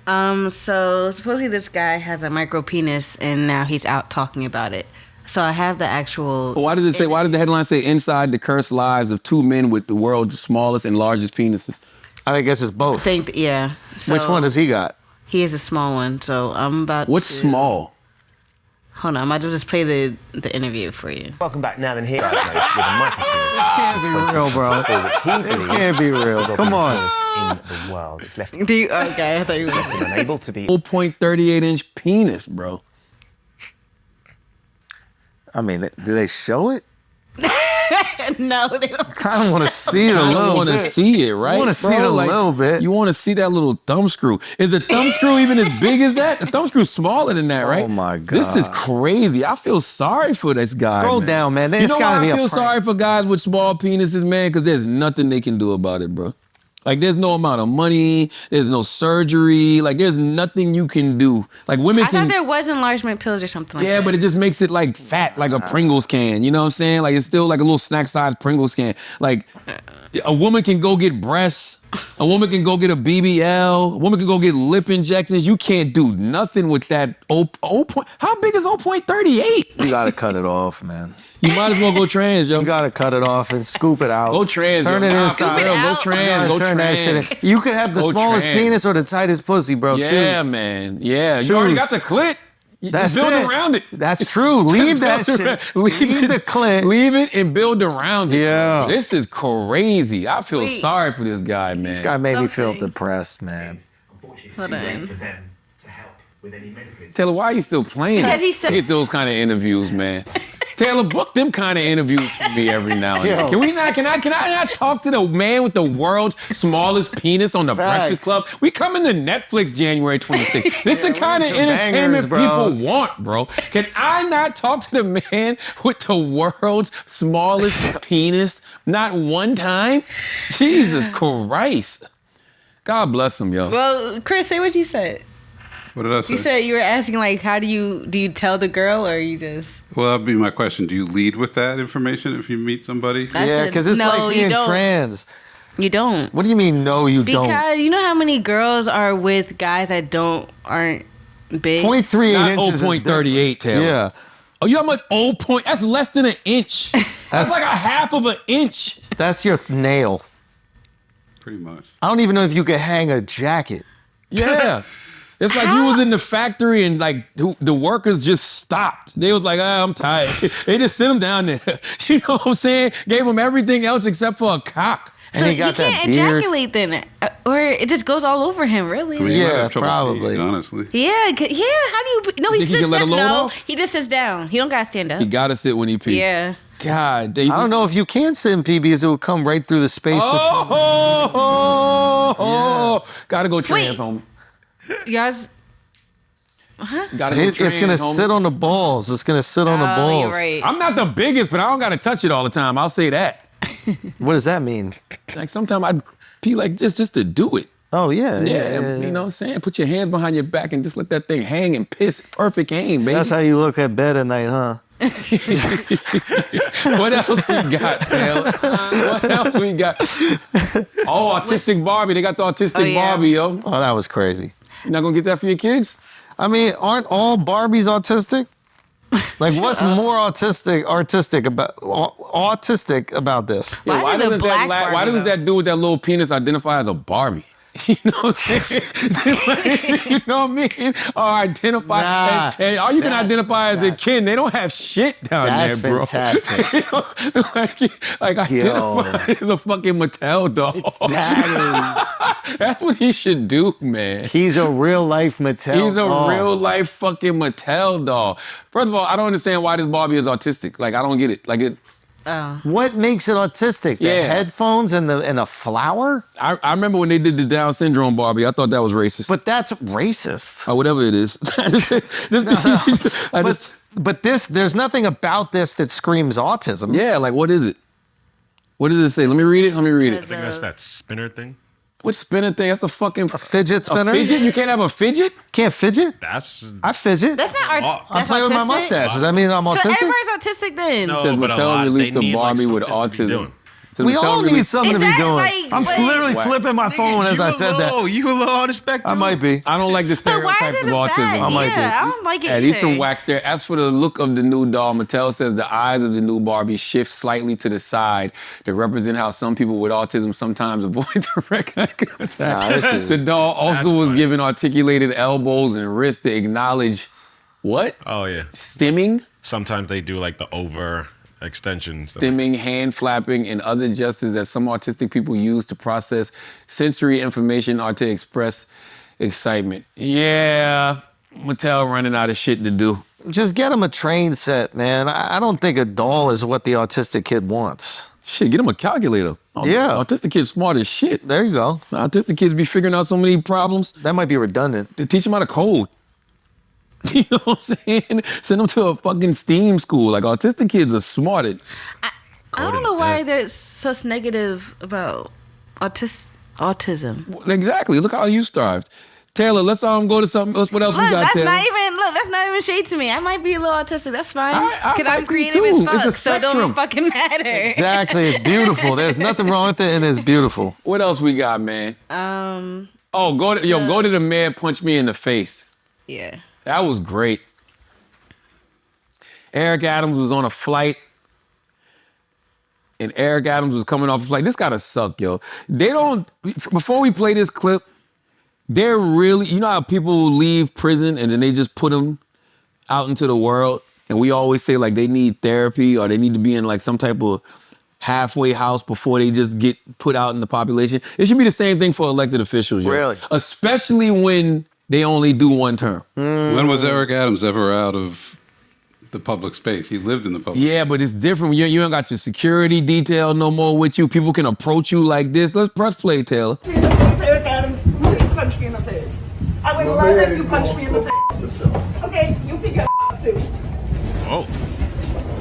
So supposedly this guy has a micro penis and now he's out talking about it. So I have the actual. Why did the headline say inside the cursed lives of 2 men with the world's smallest and largest penises? I guess it's both. So Which one does he got? He has a small one, so I'm about What's small? Hold on, I might just play the interview for you. Welcome back now then here with a microphone. This can't be real, bro. This can't be real. Come on. In the world, it's left Okay, I thought you were unable to be 0.38-inch penis, bro. I mean, do they show it? No, they don't. I don't want to see it a little bit. I want to see it, right? I want to see it a little bit. You want to see that little thumb screw. Is the thumb screw even as big as that? The thumb screw's smaller than that, right? Oh, my God. This is crazy. I feel sorry for this guy. Scroll down, man. You It's know got to why be I a feel prank. sorry for guys with small penises, man? Because there's nothing they can do about it, bro. Like, there's no amount of money. There's no surgery. Like, there's nothing you can do. Like, women I can... thought there was enlargement pills or something like that. Yeah, but it just makes it, like, fat, like a Pringles can. You know what I'm saying? Like, it's still like a little snack-sized Pringles can. Like, a woman can go get breasts. A woman can go get a BBL. A woman can go get lip injections. You can't do nothing with that. How big is 0.38? You got to cut it off, man. You might as well go trans, yo. You got to cut it off and scoop it out. Go trans, Turn yo. it Nah, inside. for real, go trans. Go Turn that trans. shit in. You could have the Go smallest trans. penis or the tightest pussy, bro. Yeah, Choose. man. Yeah. You already got the clit. That's build it. around it. That's true. Leave that Build shit. around- Leave the clit. Leave it and build around it. Yeah. This is crazy. I feel Wait. sorry for this guy, man. This guy made me feel Something. depressed, man. Hold on. Taylor, why are you still playing Because this? he said- Get those kind of interviews, man. Taylor, book them kind of interviews for me every now and then. Can I not talk to the man with the world's smallest penis on the Breakfast Club? We coming to Netflix January 26th. This the kind of some entertainment bangers, bro. people want, bro. Can I not talk to the man with the world's smallest penis not one time? Jesus Christ. God bless him, yo. Well, Chris, say what you said. What did I say? You said you were asking, like, do you tell the girl or you just... Well, that'd be my question. Do you lead with that information if you meet somebody? I Yeah, said, because it's no, like you being don't. trans. You don't. What do you mean, no, you don't? Because you know how many girls are with guys that aren't big? 0.38 Not inches. 0.38, Taylor. Yeah. Oh, you know how much? That's less than an inch. That's like a half of an inch. That's your nail. Pretty much. I don't even know if you could hang a jacket. Yeah. It's like you was in the factory and like the workers just stopped. They was like, I'm tired. They just sent him down there. You know what I'm saying? Gave him everything else except for a cock. And So he got he that can't beard. ejaculate then, or it just goes all over him. Really? I mean, you might Yeah, have trouble probably. peeing, honestly. Yeah. How do you? No, he Think he sits can let a down. load No, off? he just sits down. He don't gotta stand up. He gotta sit when he pee. Yeah. God, I don't know if you can sit in pee because it will come right through the space. Gotta go trans, Wait. homie. Y'all's. Gotta go It's trans, gonna homie. sit on the balls. It's gonna sit on the balls. You're right. I'm not the biggest, but I don't gotta touch it all the time. I'll say that. What does that mean? Like sometimes I pee like this just to do it. Oh yeah, Yeah, you know what I'm saying? Put your hands behind your back and just let that thing hang and piss. Perfect aim, baby. That's how you look at bed at night, huh? What else we got, Taylor? What else we got? Oh, Autistic Barbie. They got the Autistic Barbie, yo. Oh, that was crazy. You not gonna get that for your kids? I mean, aren't all Barbies autistic? Like, what's more artistic about this? Yeah, Why is it a black Barbie, why doesn't though? that dude with that little penis identify as a Barbie? You know what I'm saying? You know what I mean? Or identify, Nah, and all you can identify as a kid. They don't have shit down That's there, bro. fantastic. You know, like identify as a fucking Mattel doll. That's what he should do, man. He's a real life Mattel. He's a doll. real life fucking Mattel doll. First of all, I don't understand why this Barbie is autistic. Like, I don't get it. Like, What makes it autistic? The Yeah. headphones and a flower? I remember when they did the Down syndrome Barbie. I thought that was racist. But that's racist. Or whatever it is. But there's nothing about this that screams autism. Yeah, like what is it? What does it say? Let me read it. I think that's that spinner thing. What spinner thing? That's a fucking fidget spinner. A fidget? You can't have a fidget? Can't fidget? I fidget. That's not I play with my mustache. Does that mean I'm So autistic? everybody's autistic then. No, Says but a Mattel lot, released they a need, Barbie with something to be autism. doing. We all need something to Is be that doing. like- I'm wait. literally flipping my phone as I said that. You a little on the spectrum? I might be. I don't like the But why stereotypes is of it autism. bad? I might be. Yeah, I don't like it Yeah, either. these some wax there. As for the look of the new doll, Mattel says the eyes of the new Barbie shift slightly to the side to represent how some people with autism sometimes avoid direct eye contact. The doll also was given articulated elbows and wrists to acknowledge what? Oh yeah. Stimming? Sometimes they do like the over extensions. Stimming, hand flapping, and other gestures that some autistic people use to process sensory information or to express excitement. Yeah, Mattel running out of shit to do. Just get him a train set, man. I don't think a doll is what the autistic kid wants. Shit, get him a calculator. Yeah. Autistic kids smart as shit. There you go. Autistic kids be figuring out so many problems. That might be redundant. They teach them how to code. You know what I'm saying? Send them to a fucking STEAM school. Like, autistic kids are smart at I don't know why there's such negative about autism. Exactly. Look how you starved. Taylor, let's go to something else. What else we Look, got, that's Taylor? that's not even shade to me. I might be a little autistic. That's fine. I Because might I'm be creative too. as It's fuck, a so it don't spectrum. fucking matter. Exactly. It's beautiful. There's nothing wrong with it, and it's beautiful. What else we got, man? Oh, go to the man punch me in the face. Yeah. That was great. Eric Adams was on a flight. And Eric Adams was coming off a flight. This gotta suck, yo. Before we play this clip, they're really, you know how people leave prison and then they just put them out into the world? And we always say like they need therapy or they need to be in like some type of halfway house before they just get put out in the population. It should be the same thing for elected officials, yo. Really? Especially when they only do one term. When was Eric Adams ever out of the public space? He lived in the public Yeah, but it's different. You ain't got your security detail no more with you. People can approach you like this. Let's press play, Taylor. Eric Adams, please punch me in the face. I would love if you punch me in the face. Okay, you can get too. Oh.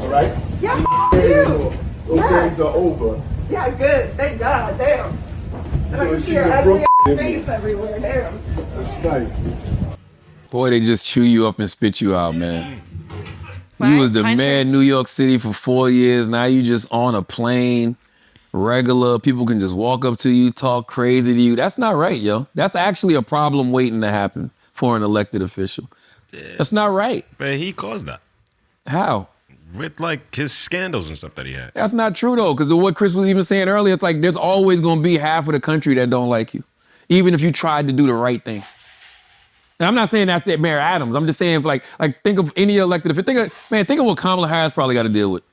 All right? Yeah, Those you. Yeah. days are over. Yeah, good. Thank God. Damn. And I just see your ugly face everywhere. Damn. That's nice. Boy, they just chew you up and spit you out, man. Right? You was the Punch mayor of New York City for 4 years. Now you just on a plane regular. People can just walk up to you, talk crazy to you. That's not right, yo. That's actually a problem waiting to happen for an elected official. Yeah. That's not right. But he caused that. How? With like his scandals and stuff that he had. That's not true though, because what Chris was even saying earlier, it's like there's always gonna be half of the country that don't like you, even if you tried to do the right thing. And I'm not saying that's at Mayor Adams. I'm just saying like think of any elected official. Think of what Kamala Harris probably got to deal with.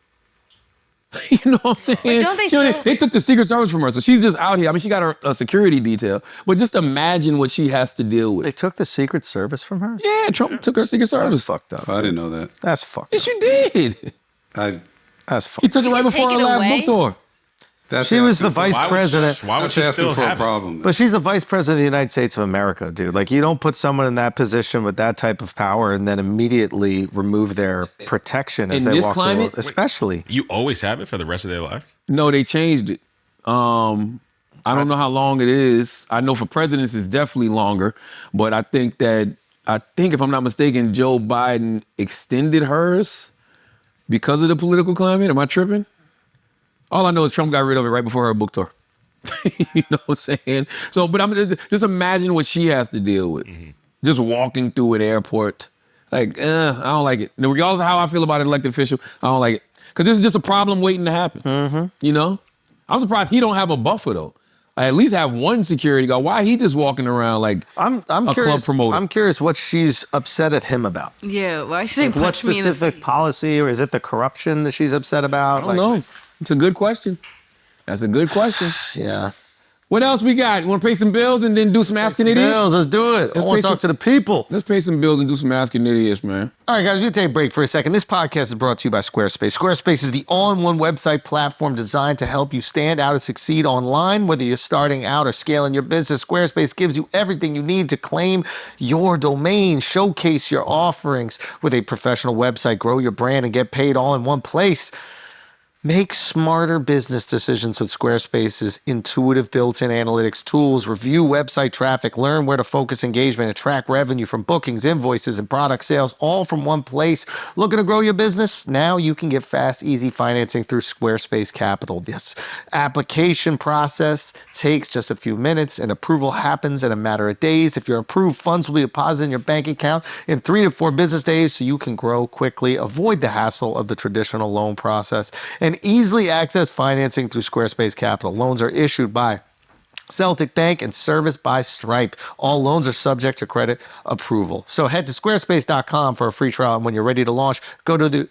You know what I'm saying? But don't they still... They took the Secret Service from her, so she's just out here. I mean, she got a security detail, but just imagine what she has to deal with. They took the Secret Service from her? Yeah, Trump took her Secret Service. That's fucked up. I didn't know that. That's fucked Yes, up. you did. That's fucked He took it right before her last book tour. She was the vice president. Why would she still for a have it? problem? But she's the vice president of the United States of America, dude. Like, you don't put someone in that position with that type of power and then immediately remove their protection as In they this walk climate? through, especially. You always have it for the rest of their lives? No, they changed it. I don't know how long it is. I know for presidents it's definitely longer, but I think if I'm not mistaken, Joe Biden extended hers because of the political climate. Am I tripping? All I know is Trump got rid of it right before her book tour. You know what I'm saying? So, but I'm just imagine what she has to deal with. Mm-hmm. Just walking through an airport. Like, I don't like it. Regardless of how I feel about an elected official, I don't like it. Because this is just a problem waiting to happen. Mm-hmm. You know? I'm surprised he don't have a buffer, though. I at least have one security guard. Why he just walking around like I'm a curious, club promoter? I'm curious what she's upset at him about. Yeah, why is she saying Like, what punch me in the specific policy, or is it the corruption that she's upset about? I don't know. It's a good question. That's a good question. Yeah. What else we got? You want to pay some bills and then do some asking idiots? Bills, let's do it. I want to talk to the people. Let's pay some bills and do some asking idiots, man. All right, guys, we're going to take a break for a second. This podcast is brought to you by Squarespace. Squarespace is the all-in-one website platform designed to help you stand out and succeed online. Whether you're starting out or scaling your business, Squarespace gives you everything you need to claim your domain, showcase your offerings with a professional website, grow your brand, and get paid all in one place. Make smarter business decisions with Squarespace's intuitive built-in analytics tools. Review website traffic, learn where to focus engagement, and track revenue from bookings, invoices, and product sales, all from one place. Looking to grow your business? Now you can get fast, easy financing through Squarespace Capital. This application process takes just a few minutes, and approval happens in a matter of days. If you're approved, funds will be deposited in your bank account in 3 to 4 business days so you can grow quickly. Avoid the hassle of the traditional loan process and easily access financing through Squarespace Capital. Loans are issued by Celtic Bank and serviced by Stripe. All loans are subject to credit approval. So head to squarespace.com for a free trial, and when you're ready to launch,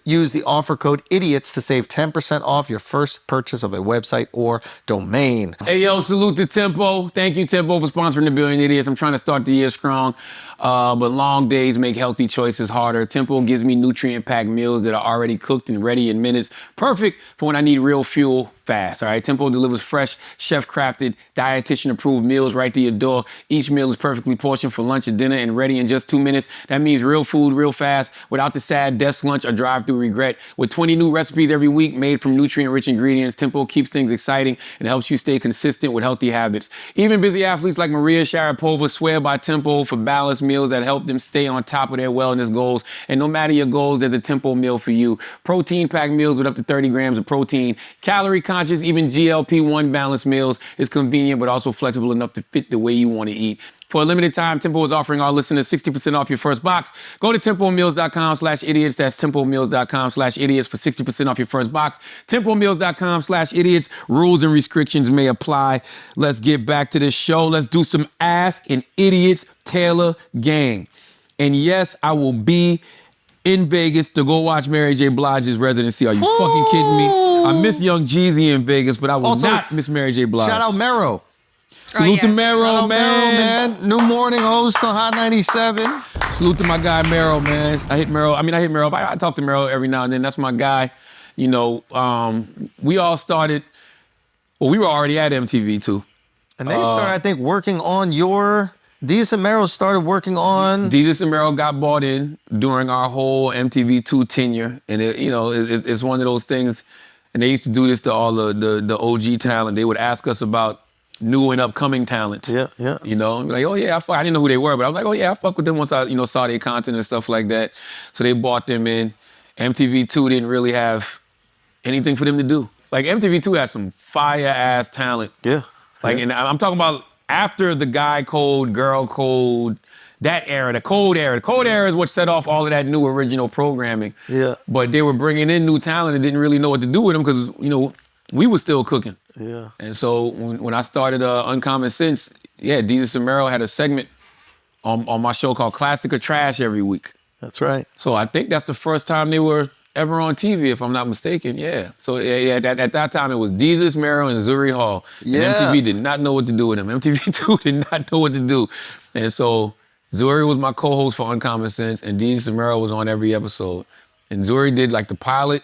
use the offer code IDIOTS to save 10% off your first purchase of a website or domain. Hey, yo, salute to Tempo. Thank you, Tempo, for sponsoring the Billion Idiots. I'm trying to start the year strong, but long days make healthy choices harder. Tempo gives me nutrient-packed meals that are already cooked and ready in minutes, perfect for when I need real fuel fast. All right, Tempo delivers fresh, chef-crafted, dietitian-approved meals right to your door. Each meal is perfectly portioned for lunch or dinner and ready in just 2 minutes. That means real food, real fast, without the sad desk lunch or drive-through regret. With 20 new recipes every week made from nutrient-rich ingredients, Tempo keeps things exciting and helps you stay consistent with healthy habits. Even busy athletes like Maria Sharapova swear by Tempo for balanced meals that help them stay on top of their wellness goals. And no matter your goals, there's a Tempo meal for you. Protein-packed meals with up to 30 grams of protein, calorie-conscious, even GLP-1 balanced meals is convenient but also flexible enough to fit the way you want to eat. For a limited time, Tempo is offering our listeners 60% off your first box. Go to tempomeals.com/idiots. That's tempomeals.com/idiots for 60% off your first box. Tempomeals.com/idiots. Rules and restrictions may apply. Let's get back to this show. Let's do some Ask an Idiots Taylor Gang. And yes, I will be in Vegas to go watch Mary J. Blige's residency. Are you fucking kidding me? I miss Young Jeezy in Vegas, but I will not miss Mary J. Blige. Shout out Mero. Salute to Mero, Shout out man. Mero, man. New morning host on Hot 97. Salute to my guy Mero, man. I hit Mero. But I talk to Mero every now and then. That's my guy. You know, we all started. Well, we were already at MTV too. And they started, I think, working on your. Desus and Mero started working on. Desus and Mero got bought in during our whole MTV2 tenure, and it's one of those things. And they used to do this to all the OG talent. They would ask us about new and upcoming talent. Yeah, yeah. You know, like, oh yeah, I didn't know who they were, but I was like, oh yeah, I fuck with them once I, saw their content and stuff like that. So they bought them in. MTV2 didn't really have anything for them to do. Like MTV2 had some fire ass talent. Yeah. Like, and I'm talking about after the guy code, girl code, that era, the code era. The code era is what set off all of that new original programming. Yeah. But they were bringing in new talent and didn't really know what to do with them because, you know, we were still cooking. Yeah. And so when I started Uncommon Sense, yeah, Jesus and Mero had a segment on my show called Classic or Trash every week. That's right. So I think that's the first time they were ever on TV, if I'm not mistaken. Yeah. So yeah, at that time it was Jesus, Mero, and Zuri Hall. And MTV did not know what to do with them. MTV2 did not know what to do. And so Zuri was my co-host for Uncommon Sense, and Jesus and Mero was on every episode. And Zuri did like the pilot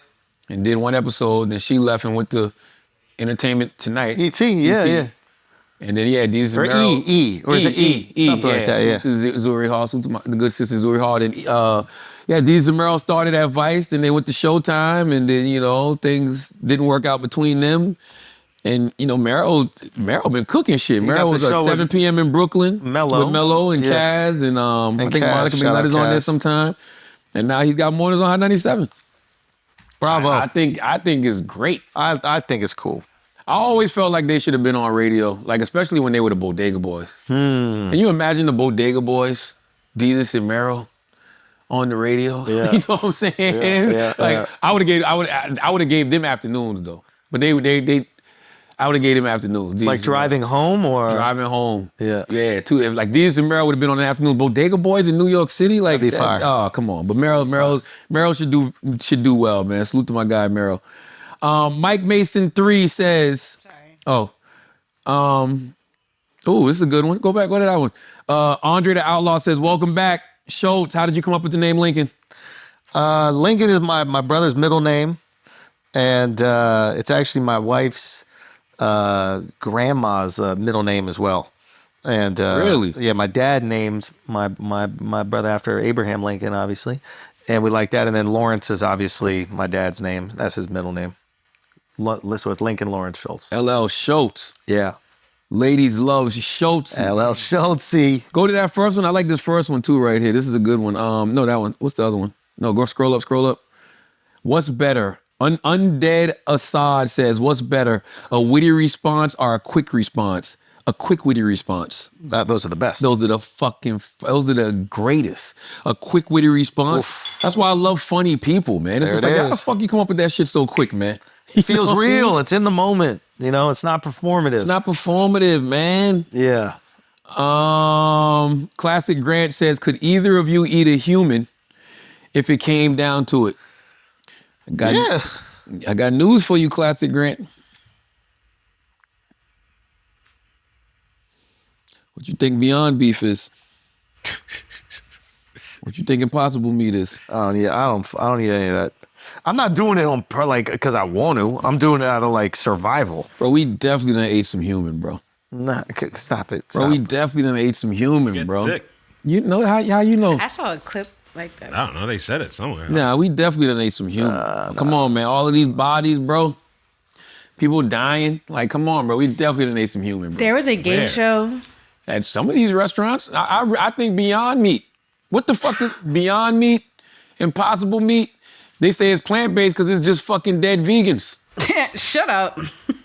and did one episode, then she left and went to Entertainment Tonight. ET, yeah. And then, yeah, Jesus Or and Mero. E, or is it E? Something like that, yeah. To Zuri Hall, to the good sister Zuri Hall. Then, Jesus and Mero started at Vice, then they went to Showtime, and then, you know, things didn't work out between them. And, you know, Mero been cooking shit. Mero was at 7 p.m. in Brooklyn. With Mello and Kaz, and I think Kaz, Monica shout out McNutt is on there Kaz. sometime. And now he's got mornings on Hot 97. Bravo. I think it's great. I think it's cool. I always felt like they should have been on radio, like especially when they were the Bodega Boys. Can you imagine the Bodega Boys, Jesus and Mero, on the radio? Yeah. You know what I'm saying? Yeah. I would have gave them afternoons though, but I would have gave them afternoons. Jesus Like and driving home or? Mero. Driving home. Yeah. Yeah, too. If like Jesus and Mero would have been on the afternoon, Bodega Boys in New York City, like That'd be fire. Oh, come on. But Mero should do well, man. Salute to my guy Mero. Mike Mason 3 says, this is a good one. Go to that one. Andre the Outlaw says, welcome back. Schulz, how did you come up with the name Lincoln? Lincoln is my brother's middle name, and it's actually my wife's grandma's middle name as well. And Really? Yeah, my dad named my brother after Abraham Lincoln, obviously, and we like that. And then Lawrence is obviously my dad's name. That's his middle name. So it's Lincoln Lawrence Schulz. LL Schulz. Yeah. Ladies love Schulz. LL Schulz. Go to that first one. I like this first one too right here. This is a good one. No, that one. What's the other one? No, go scroll up. What's better? Undead Assad says, what's better? A witty response or a quick response? A quick witty response. Those are the best. Those are the greatest. A quick witty response. Oof. That's why I love funny people, man. It's just like, how the fuck you come up with that shit so quick, man? It feels real. It's in the moment. You know, it's not performative. It's not performative, man. Yeah. Classic Grant says, could either of you eat a human if it came down to it? I got news for you, Classic Grant. What you think Beyond Beef is? What you think Impossible Meat is? I don't eat any of that. I'm not doing it because I want to. I'm doing it out of survival. Bro, we definitely done ate some human, bro. Nah, stop it. Bro, we definitely done ate some human, bro. Sick. You know how you know? I saw a clip like that. I don't know. They said it somewhere. Nah, we definitely done ate some human. Come on, man. All of these bodies, bro. People dying. Like, come on, bro. We definitely done ate some human, bro. There was a game show. At some of these restaurants, I think Beyond Meat. What the fuck is Beyond Meat? Impossible Meat? They say it's plant-based because it's just fucking dead vegans. Shut up.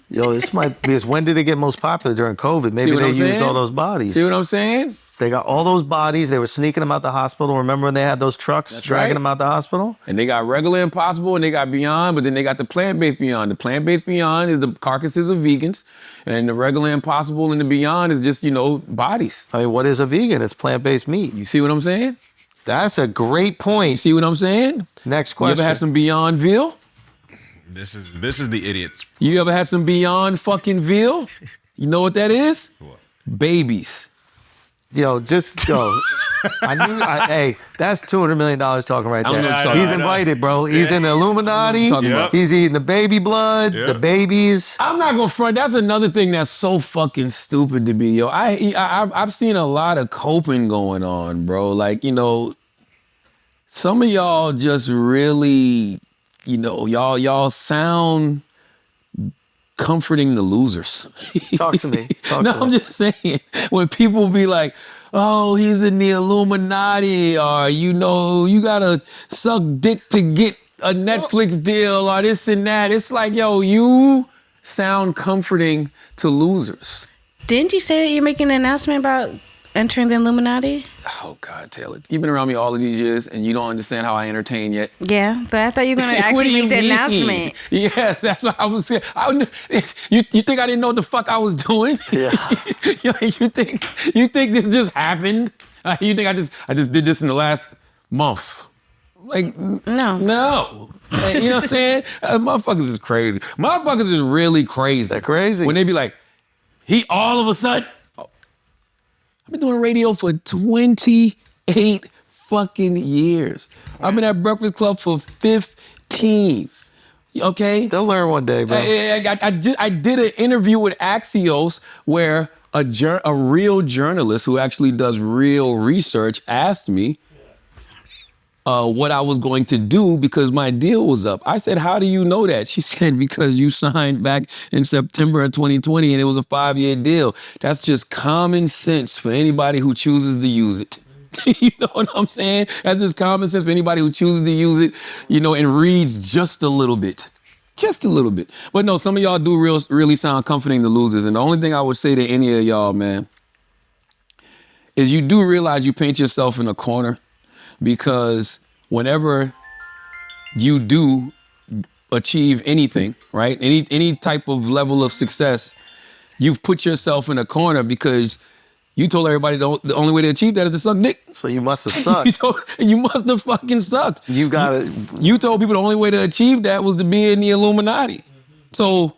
Yo, this might be, when did it get most popular? During COVID. Maybe they used all those bodies. See what I'm saying? They got all those bodies. They were sneaking them out the hospital. Remember when they had those trucks dragging them out the hospital? And they got regular Impossible and they got Beyond, but then they got the plant-based Beyond. The plant-based Beyond is the carcasses of vegans, and the regular Impossible and the Beyond is just, bodies. I mean, what is a vegan? It's plant-based meat. You see what I'm saying? That's a great point. You see what I'm saying? Next question. You ever had some Beyond veal? This is the idiots. You ever had some Beyond fucking veal? You know what that is? What? Babies. Yo, hey, that's $200 million talking right there. He's invited, bro. He's in the Illuminati. He's eating the baby blood, the babies. I'm not gonna front. That's another thing that's so fucking stupid to me, yo. I've seen a lot of coping going on, bro. Like, some of y'all just really, y'all sound comforting the losers. Talk to me. I'm just saying, when people be like, oh, he's in the Illuminati, or you gotta suck dick to get a Netflix deal or this and that. It's like, yo, you sound comforting to losers. Didn't you say that you're making an announcement about entering the Illuminati? Oh, God, Taylor. You've been around me all of these years, and you don't understand how I entertain yet. Yeah, but I thought you were going to What do actually you make the mean? announcement. Yes, that's what I was saying. You think I didn't know what the fuck I was doing? Yeah. you think this just happened? You think I just did this in the last month? Like, no. Like, you know what I'm saying? Motherfuckers is crazy. Motherfuckers is really crazy. They're crazy. When they be like, he all of a sudden, I've been doing radio for 28 fucking years. I've been at Breakfast Club for 15. Okay? They'll learn one day, bro. I did an interview with Axios where a real journalist who actually does real research asked me what I was going to do because my deal was up. I said, how do you know that? She said, because you signed back in September of 2020 and it was a 5-year deal. That's just common sense for anybody who chooses to use it. You know what I'm saying? That's just common sense for anybody who chooses to use it, and reads just a little bit. Just a little bit. But no, some of y'all do really sound comforting to losers. And the only thing I would say to any of y'all, man, is you do realize you paint yourself in a corner. Because whenever you do achieve anything, right? Any type of level of success, you've put yourself in a corner because you told everybody the only way to achieve that is to suck dick. So you must have sucked. You must have fucking sucked. You got it. You told people the only way to achieve that was to be in the Illuminati. So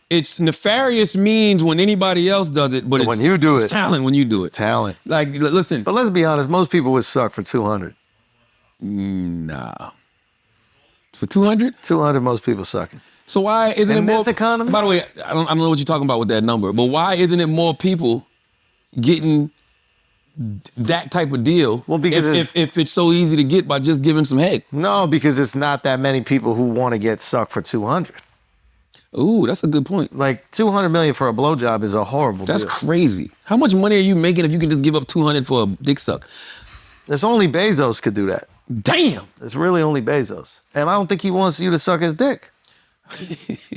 it's nefarious means when anybody else does it, but when you do it, it's talent when you do it. It's talent. Like, listen. But let's be honest, most people would suck for 200. Nah. For 200? 200, most people sucking. So why isn't in it more? this economy? By the way, I don't know what you're talking about with that number, but why isn't it more people getting that type of deal? Well, because if it's so easy to get by just giving some head. No, because it's not that many people who want to get sucked for 200. Ooh, that's a good point. Like 200 million for a blowjob is a horrible That's deal. crazy. How much money are you making if you can just give up 200 for a dick suck? There's only Bezos could do that. Damn. It's really only Bezos. And I don't think he wants you to suck his dick.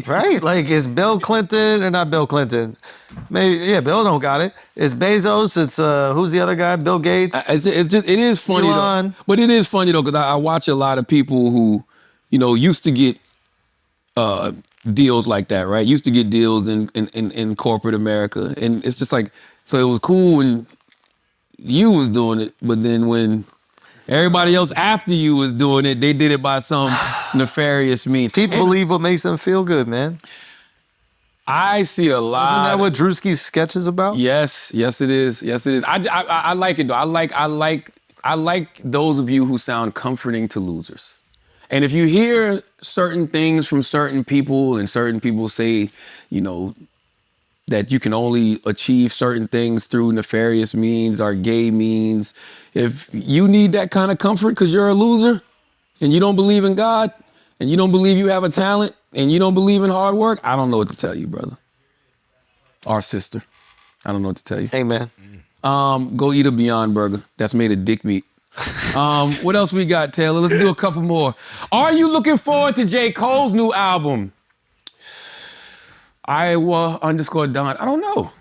Right? Like, is Bill Clinton, or not Bill Clinton? Maybe, yeah, Bill don't got it. It's Bezos, it's, who's the other guy? Bill Gates? It is funny Elon. though. But it is funny though, because I watch a lot of people who, used to get deals like that, right? Used to get deals in corporate America. And it's just like, so it was cool when you was doing it, but then when everybody else after you was doing it, they did it by some nefarious means. People believe what makes them feel good, man. I see a lot. Isn't that what Druski's sketch is about? Yes, it is. Yes, it is. I like it though. I like those of you who sound comforting to losers. And if you hear certain things from certain people and certain people say, that you can only achieve certain things through nefarious means or gay means, if you need that kind of comfort because you're a loser and you don't believe in God and you don't believe you have a talent and you don't believe in hard work, I don't know what to tell you, brother. Or sister. I don't know what to tell you. Amen. Go eat a Beyond Burger that's made of dick meat. What else we got, Taylor? Let's do a couple more. Are you looking forward to J. Cole's new album? Iowa_Don. I don't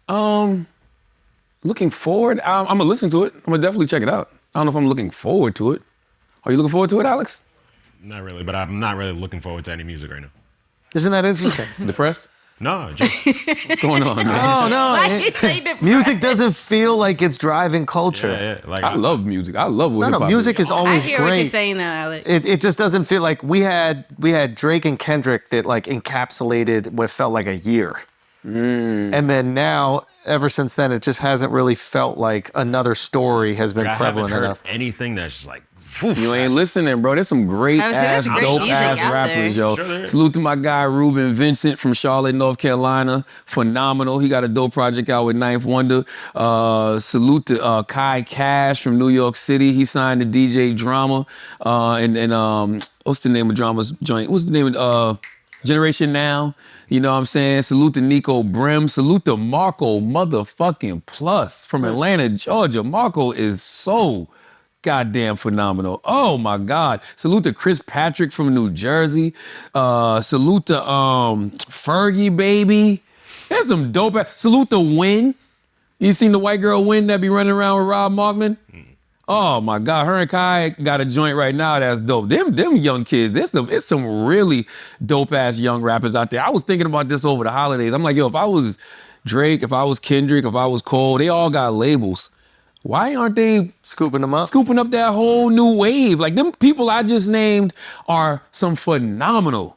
know. Looking forward? I'm gonna listen to it. I'm gonna definitely check it out. I don't know if I'm looking forward to it. Are you looking forward to it, Alex? Not really, but I'm not really looking forward to any music right now. Isn't that interesting? Depressed? No, just What's going on, man? Oh, no. Why you say depressed? Music doesn't feel like it's driving culture. yeah. Like I love music. I love what No, hip-hop music is I always hear great. what you're saying now, Alex. It just doesn't feel like we had Drake and Kendrick that like encapsulated what felt like a year. And then now, ever since then, it just hasn't really felt like another story has been I prevalent haven't heard enough. anything that's just like, You ain't listening, bro. There's some great I was saying, ass, there's great dope music ass out there. rappers, yo. Sure there is. Salute to my guy Ruben Vincent from Charlotte, North Carolina. Phenomenal. He got a dope project out with Ninth Wonder. Salute to Kai Cash from New York City. He signed to DJ Drama. And what's the name of Drama's joint? What's the name of Generation Now? You know what I'm saying? Salute to Nico Brim. Salute to Marco motherfucking Plus from Atlanta, Georgia. Marco is so goddamn phenomenal. Oh my God. Salute to Chris Patrick from New Jersey. Salute to Fergie, baby. There's some dope ass. Salute to Win. You seen the white girl Win that be running around with Rob Markman? Oh my God, her and Kai got a joint right now that's dope. Them young kids, it's some really dope ass young rappers out there. I was thinking about this over the holidays. I'm like, yo, if I was Drake, if I was Kendrick, if I was Cole, they all got labels. Why aren't they Scooping them up? scooping up that whole new wave? Like them people I just named are some phenomenal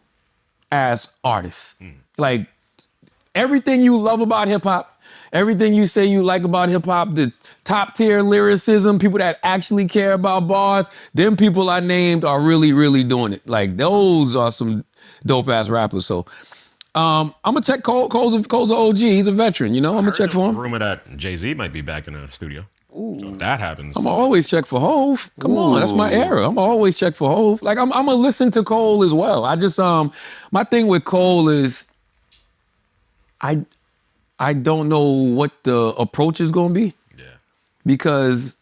ass artists. Like everything you love about hip hop, everything you say you like about hip hop, the top tier lyricism, people that actually care about bars, them people I named are really, really doing it. Like those are some dope ass rappers. So I'm gonna check Cole. Cole's an OG. He's a veteran, you know. I'm gonna check for him. Rumor that Jay-Z might be back in the studio. So if that happens. I'm always check for Hove. Come on, that's my era. I'm always check for Hove. Like I'm gonna listen to Cole as well. I just my thing with Cole is I don't know what the approach is gonna be. Yeah. Because,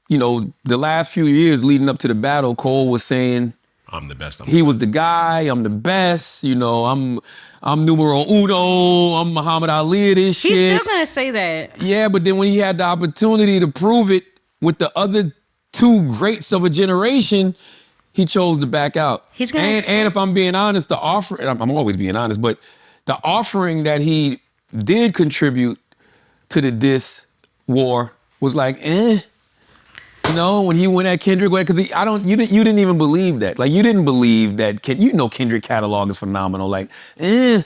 you know, the last few years leading up to the battle, Cole was saying I'm the best. he was the guy, I'm the best, you know, I'm numero uno, I'm Muhammad Ali of this shit. He's still gonna say that. Yeah, but then when he had the opportunity to prove it with the other two greats of a generation, he chose to back out. He's gonna and if I'm being honest, the offer, I'm always being honest, but the offering that he did contribute to the diss war was like, You know, when he went at Kendrick, because you didn't even believe that. Like, you didn't believe that, Kendrick catalog is phenomenal. Like, And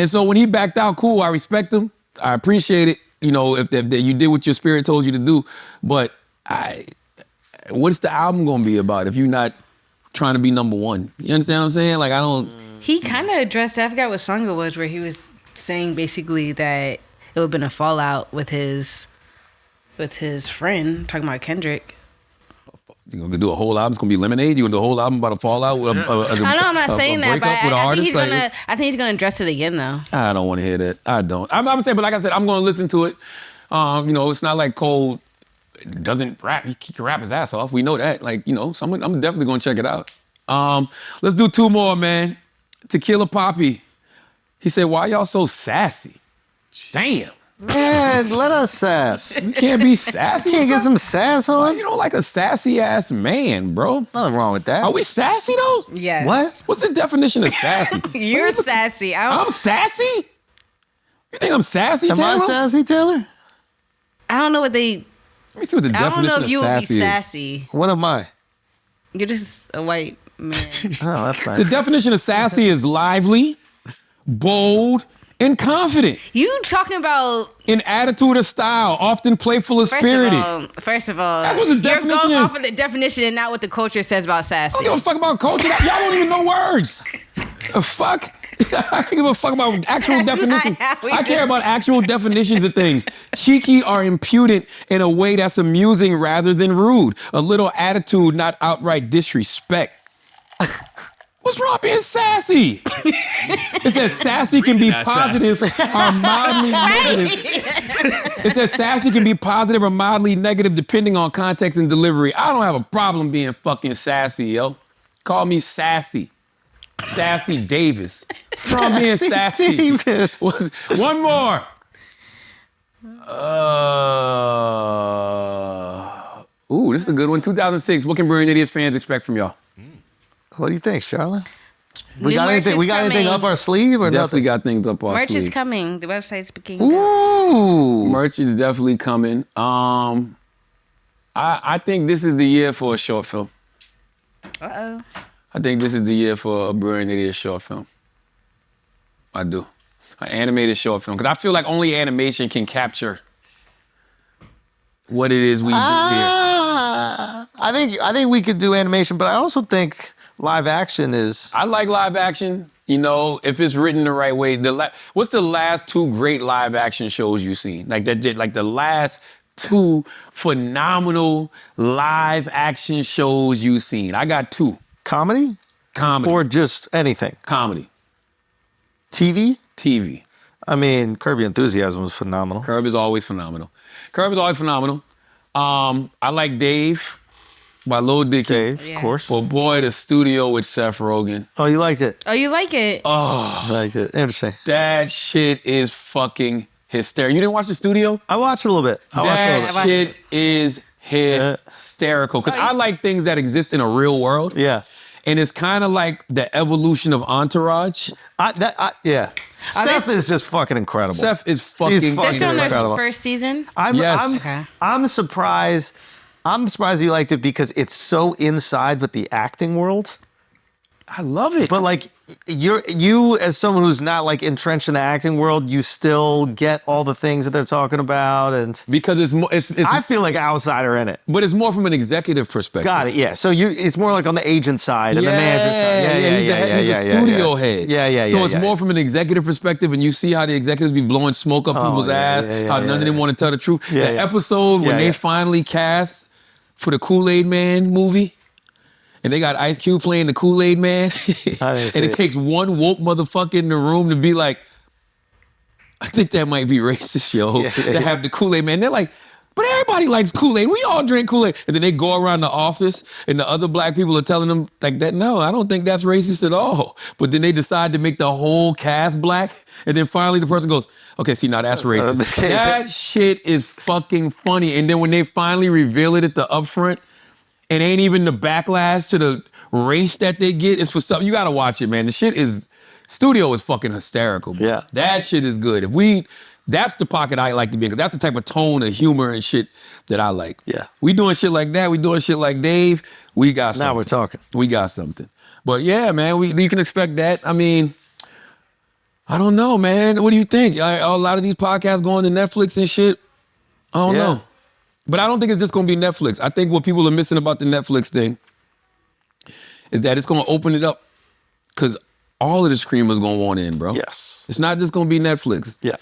so when he backed out, cool, I respect him. I appreciate it, you know, if you did what your spirit told you to do. But what's the album gonna be about if you're not trying to be number one? You understand what I'm saying? Like, I don't. He kind of addressed, I forgot what song it was, where he was saying basically that it would have been a fallout with his friend, talking about Kendrick. You gonna do a whole album? It's gonna be Lemonade? You gonna do a whole album about a fallout? I know I'm not saying that, but I think he's gonna address it again though. I don't want to hear that. I don't. I'm saying, but like I said, I'm gonna listen to it. You know, it's not like Cole doesn't rap. He can rap his ass off. We know that. Like, you know, so I'm definitely gonna check it out. Let's do two more, man. Tequila Poppy. He said, "Why y'all so sassy?" Damn. Man, let us sass. You can't be sassy. You can't get some sass on? You don't like a sassy ass man, bro. Nothing wrong with that. Are we sassy though? Yes. What? What's the definition of sassy? You're sassy. I'm sassy? You think I'm sassy, Am Taylor? I sassy, Taylor? I don't know what they. Let me see what the I don't definition know if of you would be sassy is. sassy. What am I? You're just a white man. Oh, that's The nice. definition of sassy is lively, bold, and confident. You talking about In attitude or style, often playful or spirited. First of all, That's what the you're definition going is. off of the definition and not what the culture says about sassy. I don't give a fuck about culture. Y'all don't even know words. The fuck? I don't give a fuck about actual That's definitions. not how we I care do- about actual definitions of things. Cheeky or impudent in a way that's amusing rather than rude. A little attitude, not outright disrespect. What's wrong being sassy? It says sassy can be positive or mildly negative. It says sassy can be positive or mildly negative depending on context and delivery. I don't have a problem being fucking sassy, yo. Call me sassy. Sassy Davis. What's wrong being sassy? Davis. One more. Ooh, this is a good one. 2006. What can Brilliant Idiots fans expect from y'all? What do you think, Charla? New merch is coming. up our sleeve or Definitely nothing? got things up our Merch sleeve. is coming. The website's beginning. Ooh, merch is definitely coming. I think this is the year for a short film. Uh-oh. I think this is the year for a Brilliant Idiot short film. I do. An animated short film. Because I feel like only animation can capture what it is we do here. I think we could do animation, but I also think live action is. I like live action, you know, if it's written the right way. What's the last two great live action shows you've seen? Like the last two phenomenal live action shows you've seen. I got two. Comedy? Comedy. Or just anything? Comedy. TV? TV. I mean, Curb Your Enthusiasm was phenomenal. Curb is always phenomenal. I like Dave. by Lil Dicky. Dave, Yeah. of course. But boy, the studio with Seth Rogen. Oh, you liked it? Oh, you like it? I liked it. Interesting. That shit is fucking hysterical. You didn't watch the studio? I watched it a little bit. That shit is hysterical. Because I like things that exist in a real world. Yeah. And it's kind of like the evolution of Entourage. Yeah. Seth is just fucking incredible. Seth is fucking They're still in their incredible. first season? I'm surprised. I'm surprised you liked it because it's so inside with the acting world. I love it. But like you as someone who's not like entrenched in the acting world, you still get all the things that they're talking about, and because it's more. I feel like an outsider in it. But it's more from an executive perspective. Got it. Yeah. So it's more like on the agent side and the management side. He's the studio head. Yeah. So it's more from an executive perspective, and you see how the executives be blowing smoke up people's ass. How none of them want to tell the truth. The episode when they finally cast for the Kool-Aid Man movie. And they got Ice Cube playing the Kool-Aid Man. And it takes one woke motherfucker in the room to be like, I think that might be racist, yo, to have the Kool-Aid Man. They're like, but everybody likes Kool-Aid. We all drink Kool-Aid. And then they go around the office and the other black people are telling them like that, no, I don't think that's racist at all. But then they decide to make the whole cast black. And then finally the person goes, okay, see, now that's racist. That shit is fucking funny. And then when they finally reveal it at the upfront, it ain't even the backlash to the race that they get. It's for something. You gotta watch it, man. Studio is fucking hysterical. Bro. Yeah. That shit is good. That's the pocket I like to be in, because that's the type of tone of humor and shit that I like. Yeah. We doing shit like that. We doing shit like Dave. We got something. Now we're talking. We got something. But yeah, man, you can expect that. I mean, I don't know, man. What do you think? A lot of these podcasts going to Netflix and shit. I don't know. But I don't think it's just going to be Netflix. I think what people are missing about the Netflix thing is that it's going to open it up because all of the streamers going to want in, bro. Yes. It's not just going to be Netflix. Yeah.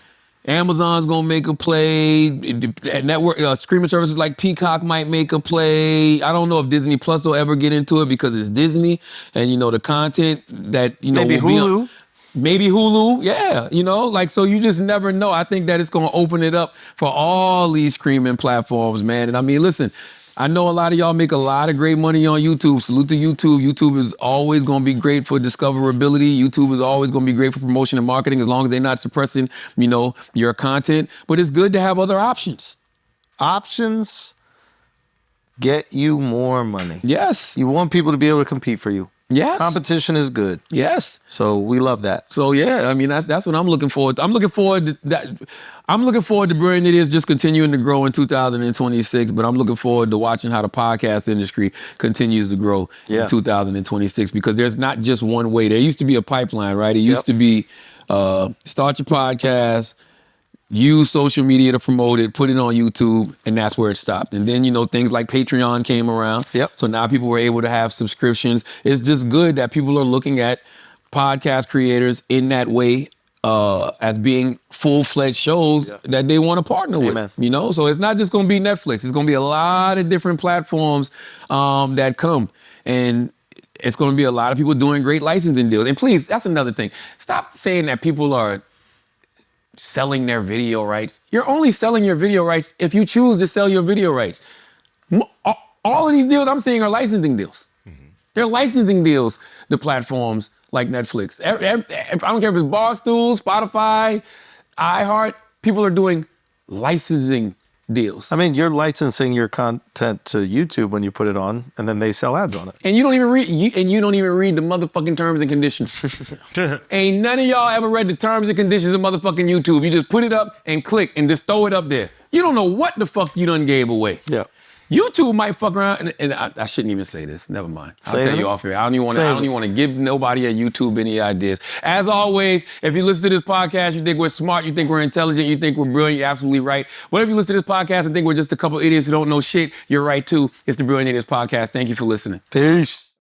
Amazon's going to make a play. Network streaming services like Peacock might make a play. I don't know if Disney Plus will ever get into it because it's Disney and, the content that, maybe Hulu. Maybe Hulu, yeah, so you just never know. I think that it's going to open it up for all these streaming platforms, man. And I mean, listen, I know a lot of y'all make a lot of great money on YouTube. Salute to YouTube. YouTube is always going to be great for discoverability. YouTube is always going to be great for promotion and marketing as long as they're not suppressing, your content. But it's good to have other options. Options get you more money. Yes. You want people to be able to compete for you. Yes. Competition is good. Yes. So we love that. So yeah, I mean that's what I'm looking forward to. I'm looking forward to Brilliant It Is just continuing to grow in 2026, but I'm looking forward to watching how the podcast industry continues to grow in 2026 because there's not just one way. There used to be a pipeline, right? It used to be start your podcast, use social media to promote it, put it on YouTube, and that's where it stopped. And then, things like Patreon came around. Yep. So now people were able to have subscriptions. It's just good that people are looking at podcast creators in that way as being full-fledged shows that they want to partner with. So it's not just going to be Netflix. It's going to be a lot of different platforms that come. And it's going to be a lot of people doing great licensing deals. And please, that's another thing. Stop saying that people are selling their video rights. You're only selling your video rights if you choose to sell your video rights. All of these deals I'm seeing are licensing deals. Mm-hmm. They're licensing deals to platforms like Netflix. I don't care if it's Barstool, Spotify, iHeart, people are doing licensing deals. I mean, you're licensing your content to YouTube when you put it on, and then they sell ads on it. And you don't even read the motherfucking terms and conditions. Ain't none of y'all ever read the terms and conditions of motherfucking YouTube. You just put it up and click and just throw it up there. You don't know what the fuck you done gave away. Yeah. YouTube might fuck around, and I shouldn't even say this. Never mind. I'll tell you off here. I don't even want to give nobody at YouTube any ideas. As always, if you listen to this podcast, you think we're smart, you think we're intelligent, you think we're brilliant, you're absolutely right. But if you listen to this podcast and think we're just a couple idiots who don't know shit, you're right too. It's the Brilliant Idiots Podcast. Thank you for listening. Peace.